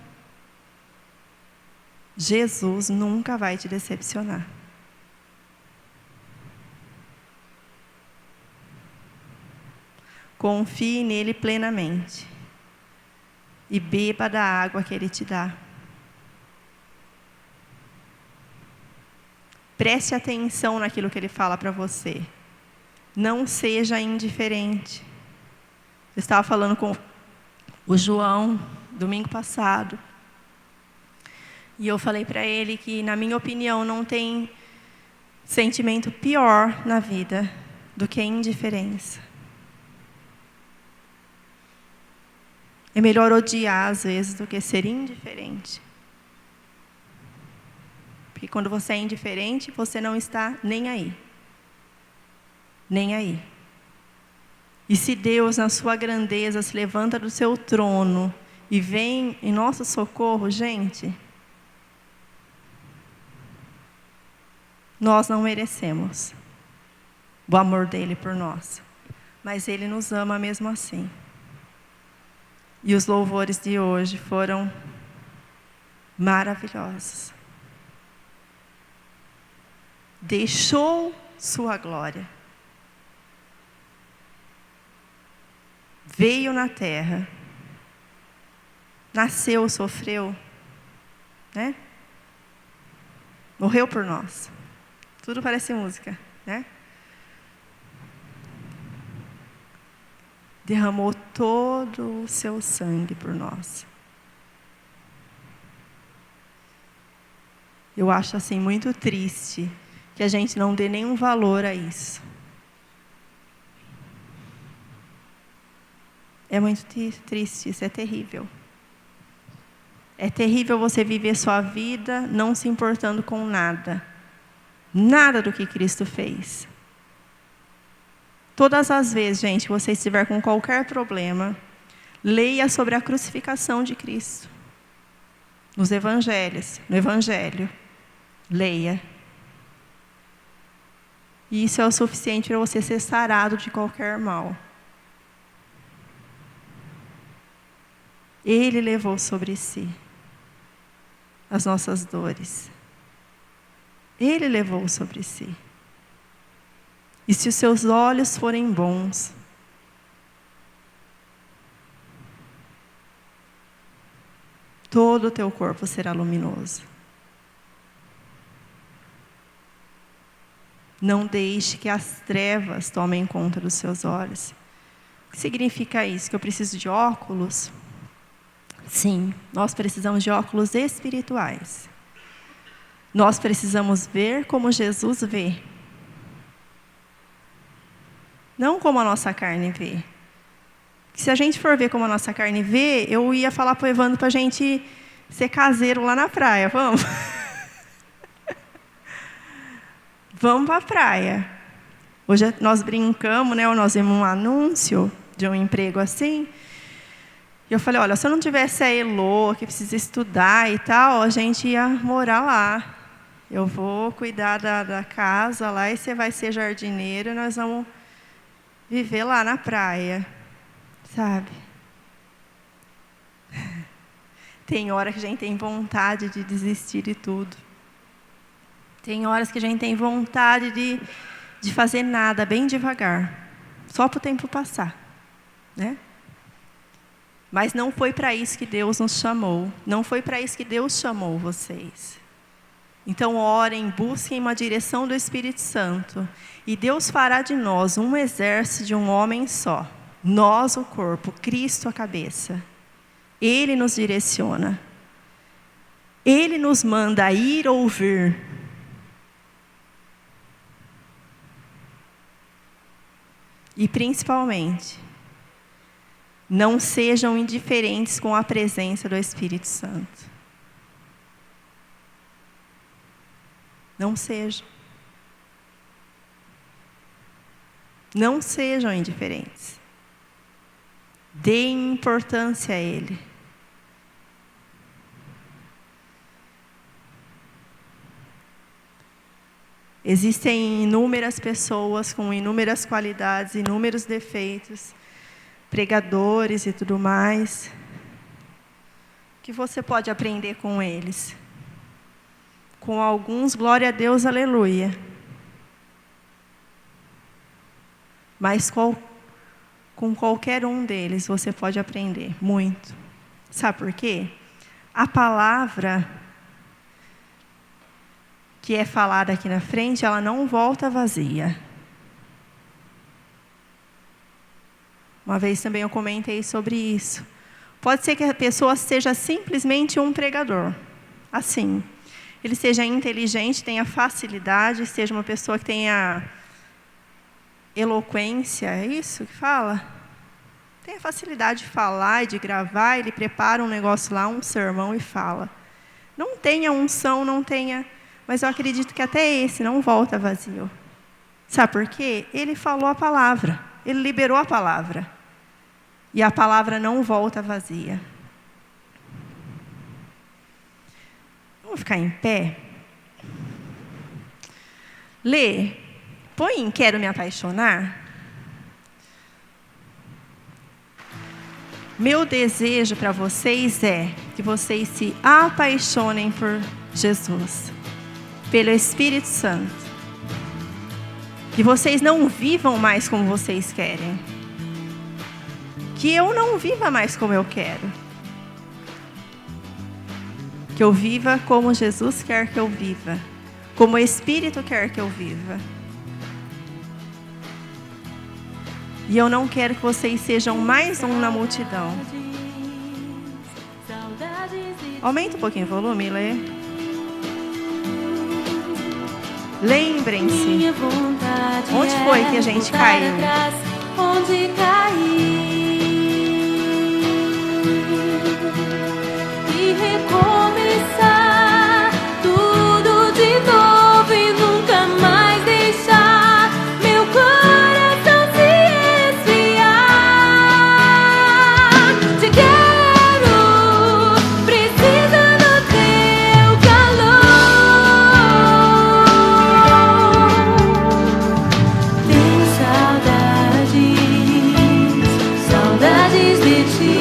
Jesus nunca vai te decepcionar. Confie nele plenamente. E beba da água que Ele te dá. Preste atenção naquilo que Ele fala para você. Não seja indiferente. Eu estava falando com o João, domingo passado. E eu falei para ele que, na minha opinião, não tem sentimento pior na vida do que a indiferença. É melhor odiar, às vezes, do que ser indiferente. Porque quando você é indiferente, você não está nem aí. Nem aí. E se Deus, na sua grandeza, se levanta do seu trono e vem em nosso socorro, gente, nós não merecemos o amor dele por nós. Mas ele nos ama mesmo assim. E os louvores de hoje foram maravilhosos. Deixou sua glória. Veio na terra. Nasceu, sofreu, né? Morreu por nós. Tudo parece música, né? Derramou todo o seu sangue por nós. Eu acho assim muito triste que a gente não dê nenhum valor a isso. É muito triste, isso é terrível. É terrível você viver sua vida não se importando com nada. Nada do que Cristo fez. Todas as vezes, gente, que você estiver com qualquer problema, leia sobre a crucificação de Cristo. Nos evangelhos, no evangelho. Leia. E isso é o suficiente para você ser sarado de qualquer mal. Ele levou sobre si as nossas dores. Ele levou sobre si. E se os seus olhos forem bons, todo o teu corpo será luminoso. Não deixe que as trevas tomem conta dos seus olhos. O que significa isso? Que eu preciso de óculos? Sim, nós precisamos de óculos espirituais. Nós precisamos ver como Jesus vê. Não como a nossa carne vê. Se a gente for ver como a nossa carne vê, eu ia falar para o Evandro para a gente ser caseiro lá na praia. Vamos? Vamos para a praia. Hoje nós brincamos, né? Nós vimos um anúncio de um emprego assim. E eu falei, olha, se eu não tivesse a Elô, que precisa estudar e tal, a gente ia morar lá. Eu vou cuidar da casa lá e você vai ser jardineiro e nós vamos viver lá na praia. Sabe? Tem hora que a gente tem vontade de desistir de tudo. Tem horas que a gente tem vontade de fazer nada, bem devagar. Só para o tempo passar. Né? Mas não foi para isso que Deus nos chamou. Não foi para isso que Deus chamou vocês. Então orem, busquem uma direção do Espírito Santo. E Deus fará de nós um exército de um homem só. Nós o corpo, Cristo a cabeça. Ele nos direciona. Ele nos manda ir ou vir. E principalmente, não sejam indiferentes com a presença do Espírito Santo. Não sejam. Não sejam indiferentes. Deem importância a Ele. Existem inúmeras pessoas com inúmeras qualidades, inúmeros defeitos, pregadores e tudo mais, que você pode aprender com eles. Com alguns, glória a Deus, aleluia. Mas com qualquer um deles você pode aprender muito. Sabe por quê? A palavra que é falada aqui na frente, ela não volta vazia. Uma vez também eu comentei sobre isso. Pode ser que a pessoa seja simplesmente um pregador. Assim. Ele seja inteligente, tenha facilidade, seja uma pessoa que tenha eloquência, é isso que fala? Tenha facilidade de falar e de gravar, ele prepara um negócio lá, um sermão e fala. Não tenha unção, não tenha Mas eu acredito que até esse não volta vazio. Sabe por quê? Ele falou a palavra. Ele liberou a palavra. E a palavra não volta vazia. Vamos ficar em pé? Lê. Põe em Quero Me Apaixonar. Meu desejo para vocês é que vocês se apaixonem por Jesus, pelo Espírito Santo. Que vocês não vivam mais como vocês querem. Que eu não viva mais como eu quero. Que eu viva como Jesus quer que eu viva. Como o Espírito quer que eu viva. E eu não quero que vocês sejam mais um na multidão. Aumenta um pouquinho o volume, Lê. Lembrem-se. Onde foi que a gente caiu? Onde caí. E recomeçar tudo de novo e nunca mais deixar meu coração se esfriar. Te quero, preciso do teu calor. Tenho saudades de ti.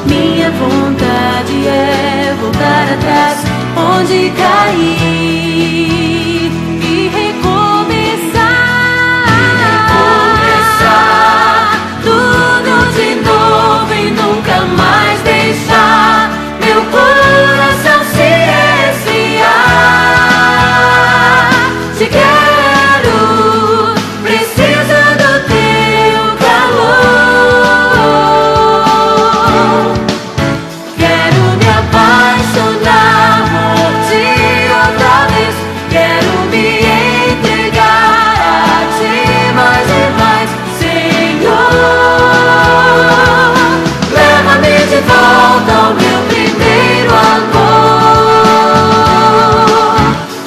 Minha vontade é voltar atrás onde caí e recomeçar tudo de novo e nunca mais deixar meu coração se esfriar. Te quero, preciso do teu calor. Quero me apaixonar por ti outra vez. Quero me entregar a ti mais e mais, Senhor. Leva-me de volta ao meu primeiro amor.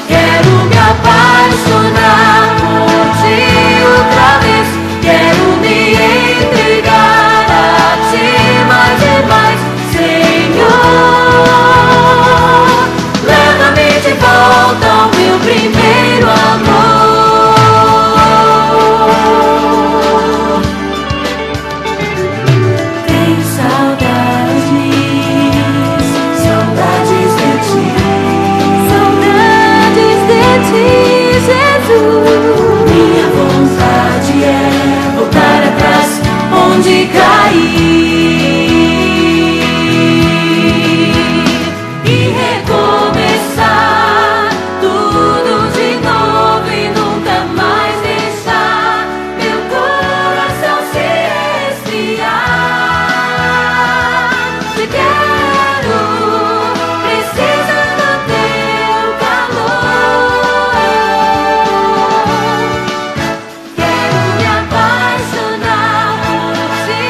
Quero me apaixonar por ti outra vez. Quero me entregar a ti mais e mais, Senhor. Leva-me de volta ao meu primeiro amor. Tenho saudades de ti. Saudades de ti, Jesus. Minha vontade é voltar atrás onde caí e recomeçar tudo de novo e nunca mais deixar meu coração se esfriar. Te quero, preciso do teu calor. Quero me apaixonar por ti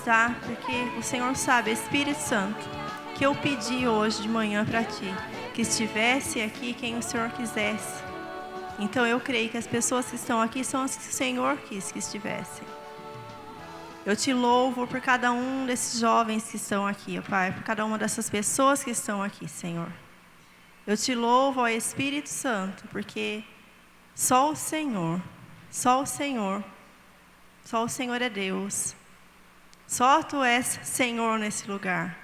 finalizar, porque o Senhor sabe, Espírito Santo, que eu pedi hoje de manhã para Ti, que estivesse aqui quem o Senhor quisesse. Então eu creio que as pessoas que estão aqui são as que o Senhor quis que estivessem. Eu Te louvo por cada um desses jovens que estão aqui, ó Pai, por cada uma dessas pessoas que estão aqui, Senhor. Eu Te louvo, ó Espírito Santo, porque só o Senhor é Deus. Só Tu és Senhor nesse lugar.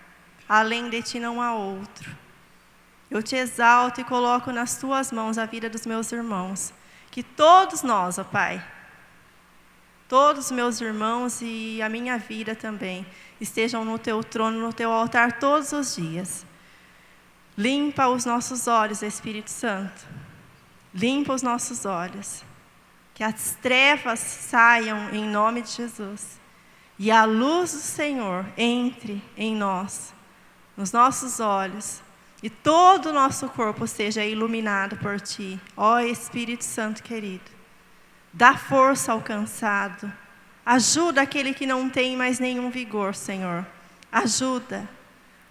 Além de Ti não há outro. Eu Te exalto e coloco nas Tuas mãos a vida dos meus irmãos. Que todos nós, ó Pai, todos os meus irmãos e a minha vida também, estejam no Teu trono, no Teu altar todos os dias. Limpa os nossos olhos, Espírito Santo. Limpa os nossos olhos. Que as trevas saiam em nome de Jesus. E a luz do Senhor entre em nós, nos nossos olhos. E todo o nosso corpo seja iluminado por Ti. Ó Espírito Santo querido. Dá força ao cansado. Ajuda aquele que não tem mais nenhum vigor, Senhor. Ajuda.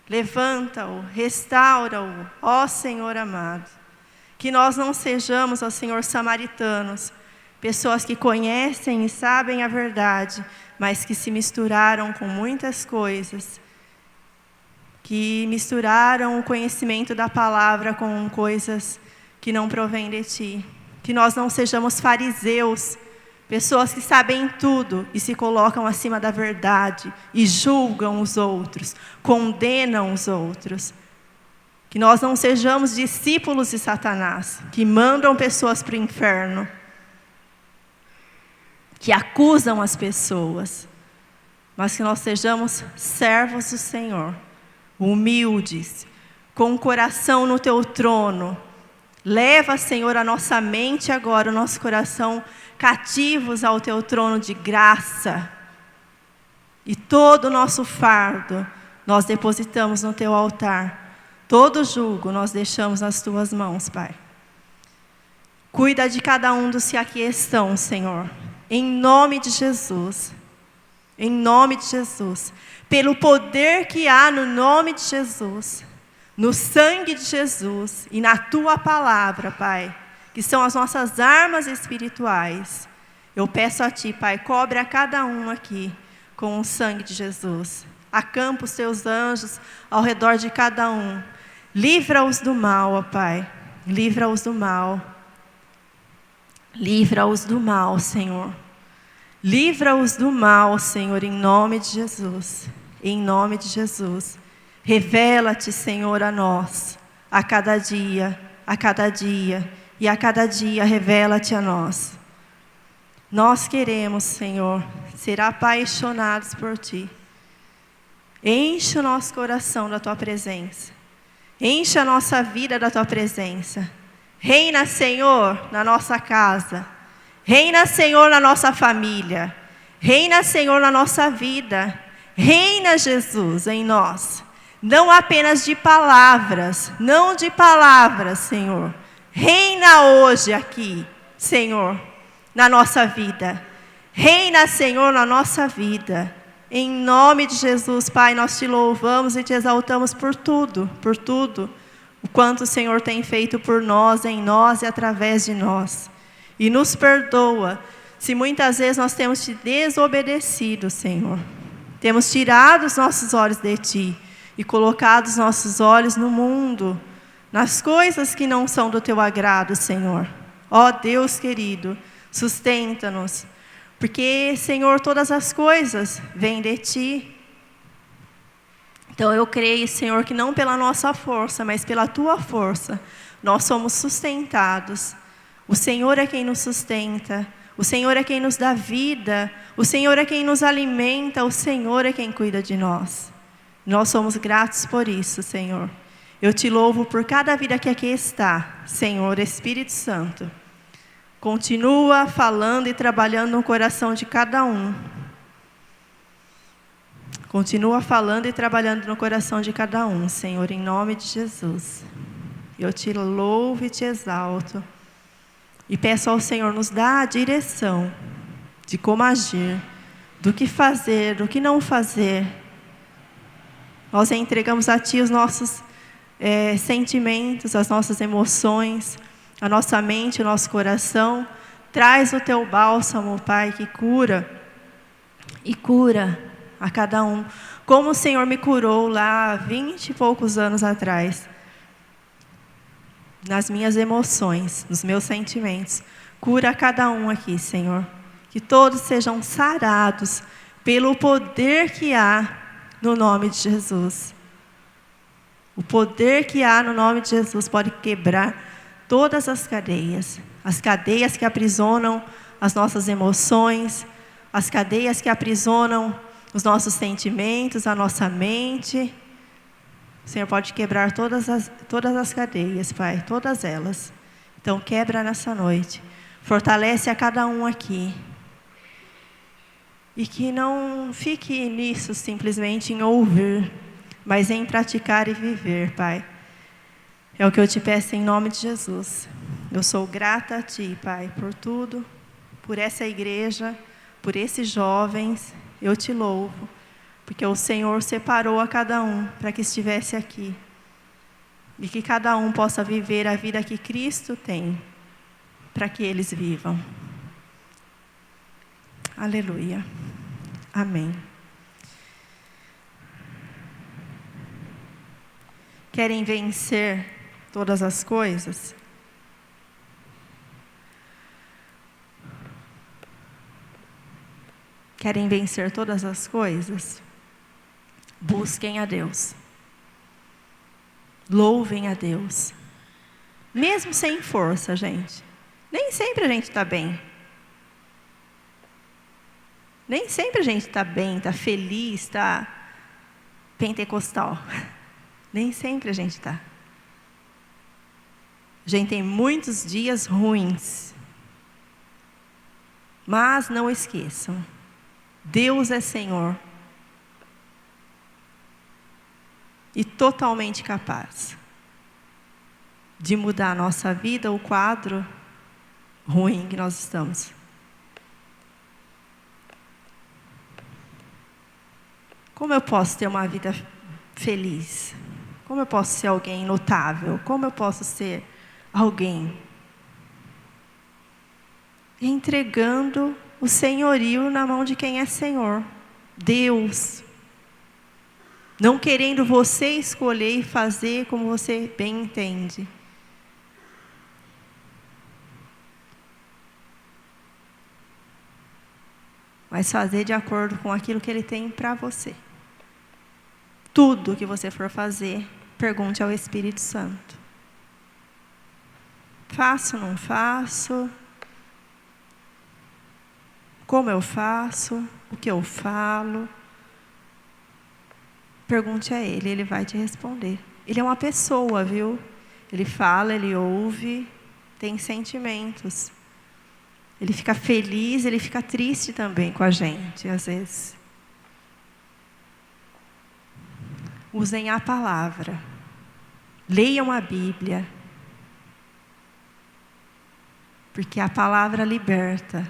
Levanta-o, restaura-o, ó Senhor amado. Que nós não sejamos, ó Senhor, samaritanos, pessoas que conhecem e sabem a verdade, mas que se misturaram com muitas coisas, que misturaram o conhecimento da palavra com coisas que não provêm de Ti. Que nós não sejamos fariseus, pessoas que sabem tudo e se colocam acima da verdade e julgam os outros, condenam os outros. Que nós não sejamos discípulos de Satanás, que mandam pessoas para o inferno, que acusam as pessoas, mas que nós sejamos servos do Senhor, humildes, com o coração no Teu trono. Leva, Senhor, a nossa mente agora, o nosso coração cativos ao Teu trono de graça. E todo o nosso fardo nós depositamos no Teu altar. Todo jugo nós deixamos nas Tuas mãos, Pai. Cuida de cada um dos que aqui estão, Senhor. Em nome de Jesus. Em nome de Jesus. Pelo poder que há no nome de Jesus. No sangue de Jesus. E na Tua palavra, Pai. Que são as nossas armas espirituais. Eu peço a Ti, Pai, cobre a cada um aqui com o sangue de Jesus. Acampa os Teus anjos ao redor de cada um. Livra-os do mal, ó Pai. Livra-os do mal. Livra-os do mal, Senhor. Livra-os do mal, Senhor, em nome de Jesus. Em nome de Jesus. Revela-te, Senhor, a nós. A cada dia, a cada dia. E a cada dia revela-te a nós. Nós queremos, Senhor, ser apaixonados por Ti. Enche o nosso coração da Tua presença. Enche a nossa vida da Tua presença. Reina, Senhor, na nossa casa. Reina, Senhor, na nossa família. Reina, Senhor, na nossa vida. Reina, Jesus, em nós. Não apenas de palavras, não de palavras, Senhor. Reina hoje aqui, Senhor, na nossa vida. Reina, Senhor, na nossa vida. Em nome de Jesus, Pai, nós Te louvamos e Te exaltamos por tudo, o quanto o Senhor tem feito por nós, em nós e através de nós. E nos perdoa, se muitas vezes nós temos Te desobedecido, Senhor. Temos tirado os nossos olhos de Ti e colocado os nossos olhos no mundo, nas coisas que não são do Teu agrado, Senhor. Ó Deus querido, sustenta-nos. Porque, Senhor, todas as coisas vêm de Ti. Então eu creio, Senhor, que não pela nossa força, mas pela Tua força, nós somos sustentados. O Senhor é quem nos sustenta. O Senhor é quem nos dá vida. O Senhor é quem nos alimenta. O Senhor é quem cuida de nós. Nós somos gratos por isso, Senhor. Eu Te louvo por cada vida que aqui está, Senhor, Espírito Santo. Continua falando e trabalhando no coração de cada um. Continua falando e trabalhando no coração de cada um, Senhor, em nome de Jesus. Eu Te louvo e Te exalto. E peço ao Senhor nos dar a direção de como agir, do que fazer, do que não fazer. Nós entregamos a Ti os nossos sentimentos, as nossas emoções, a nossa mente, o nosso coração. Traz o Teu bálsamo, Pai, que cura e cura a cada um. Como o Senhor me curou lá há 20 e poucos anos atrás. Nas minhas emoções, nos meus sentimentos. Cura a cada um aqui, Senhor. Que todos sejam sarados pelo poder que há no nome de Jesus. O poder que há no nome de Jesus pode quebrar todas as cadeias que aprisionam as nossas emoções, as cadeias que aprisionam os nossos sentimentos, a nossa mente. O Senhor pode quebrar todas as cadeias, Pai, todas elas. Então quebra nessa noite, fortalece a cada um aqui. E que não fique nisso simplesmente em ouvir, mas em praticar e viver, Pai. É o que eu te peço em nome de Jesus. Eu sou grata a Ti, Pai, por tudo, por essa igreja, por esses jovens. Eu te louvo, porque o Senhor separou a cada um para que estivesse aqui. E que cada um possa viver a vida que Cristo tem, para que eles vivam. Aleluia. Amém. Querem vencer todas as coisas? Querem vencer todas as coisas? Busquem a Deus. Louvem a Deus. Mesmo sem força, gente. Nem sempre a gente está bem. Nem sempre a gente está bem, está feliz, está pentecostal. Nem sempre a gente está. A gente tem muitos dias ruins. Mas não esqueçam, Deus é Senhor. E totalmente capaz de mudar a nossa vida, o quadro ruim que nós estamos. Como eu posso ter uma vida feliz? Como eu posso ser alguém notável? Como eu posso ser alguém? Entregando o senhorio na mão de quem é Senhor. Deus. Não querendo você escolher e fazer como você bem entende. Mas fazer de acordo com aquilo que Ele tem para você. Tudo que você for fazer, pergunte ao Espírito Santo. Faço ou não faço? Como eu faço? O que eu falo? Pergunte a Ele, Ele vai te responder. Ele é uma pessoa, viu? Ele fala, Ele ouve, tem sentimentos. Ele fica feliz, Ele fica triste também com a gente, às vezes. Usem a palavra. Leiam a Bíblia. Porque a palavra liberta.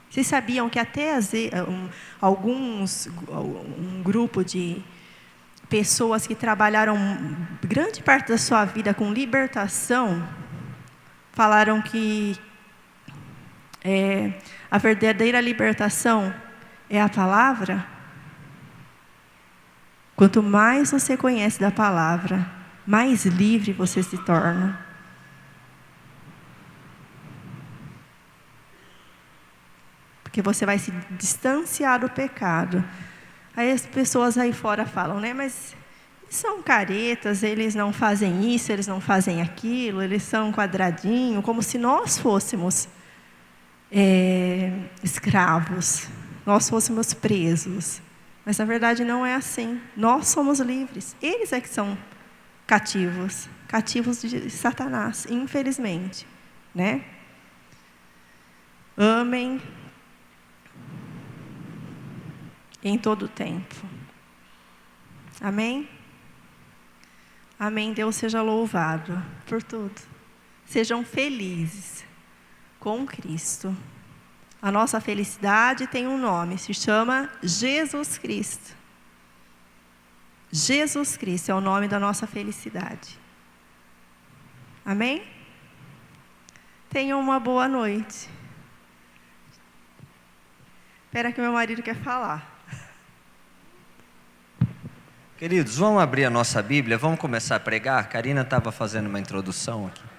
Vocês sabiam que até um grupo de pessoas que trabalharam grande parte da sua vida com libertação, falaram que a verdadeira libertação é a palavra? Quanto mais você conhece da palavra, mais livre você se torna. Porque você vai se distanciar do pecado. Aí as pessoas aí fora falam, né? Mas eles são caretas, eles não fazem isso, eles não fazem aquilo, eles são quadradinho, como se nós fôssemos escravos, nós fôssemos presos. Mas na verdade não é assim. Nós somos livres. Eles é que são cativos de Satanás, infelizmente, né? Amem em todo o tempo. Amém? Amém. Deus seja louvado por tudo. Sejam felizes com Cristo. A nossa felicidade tem um nome, se chama Jesus Cristo. Jesus Cristo é o nome da nossa felicidade. Amém? Tenham uma boa noite. Espera que meu marido quer falar. Queridos, vamos abrir a nossa Bíblia, vamos começar a pregar. A Karina estava fazendo uma introdução aqui.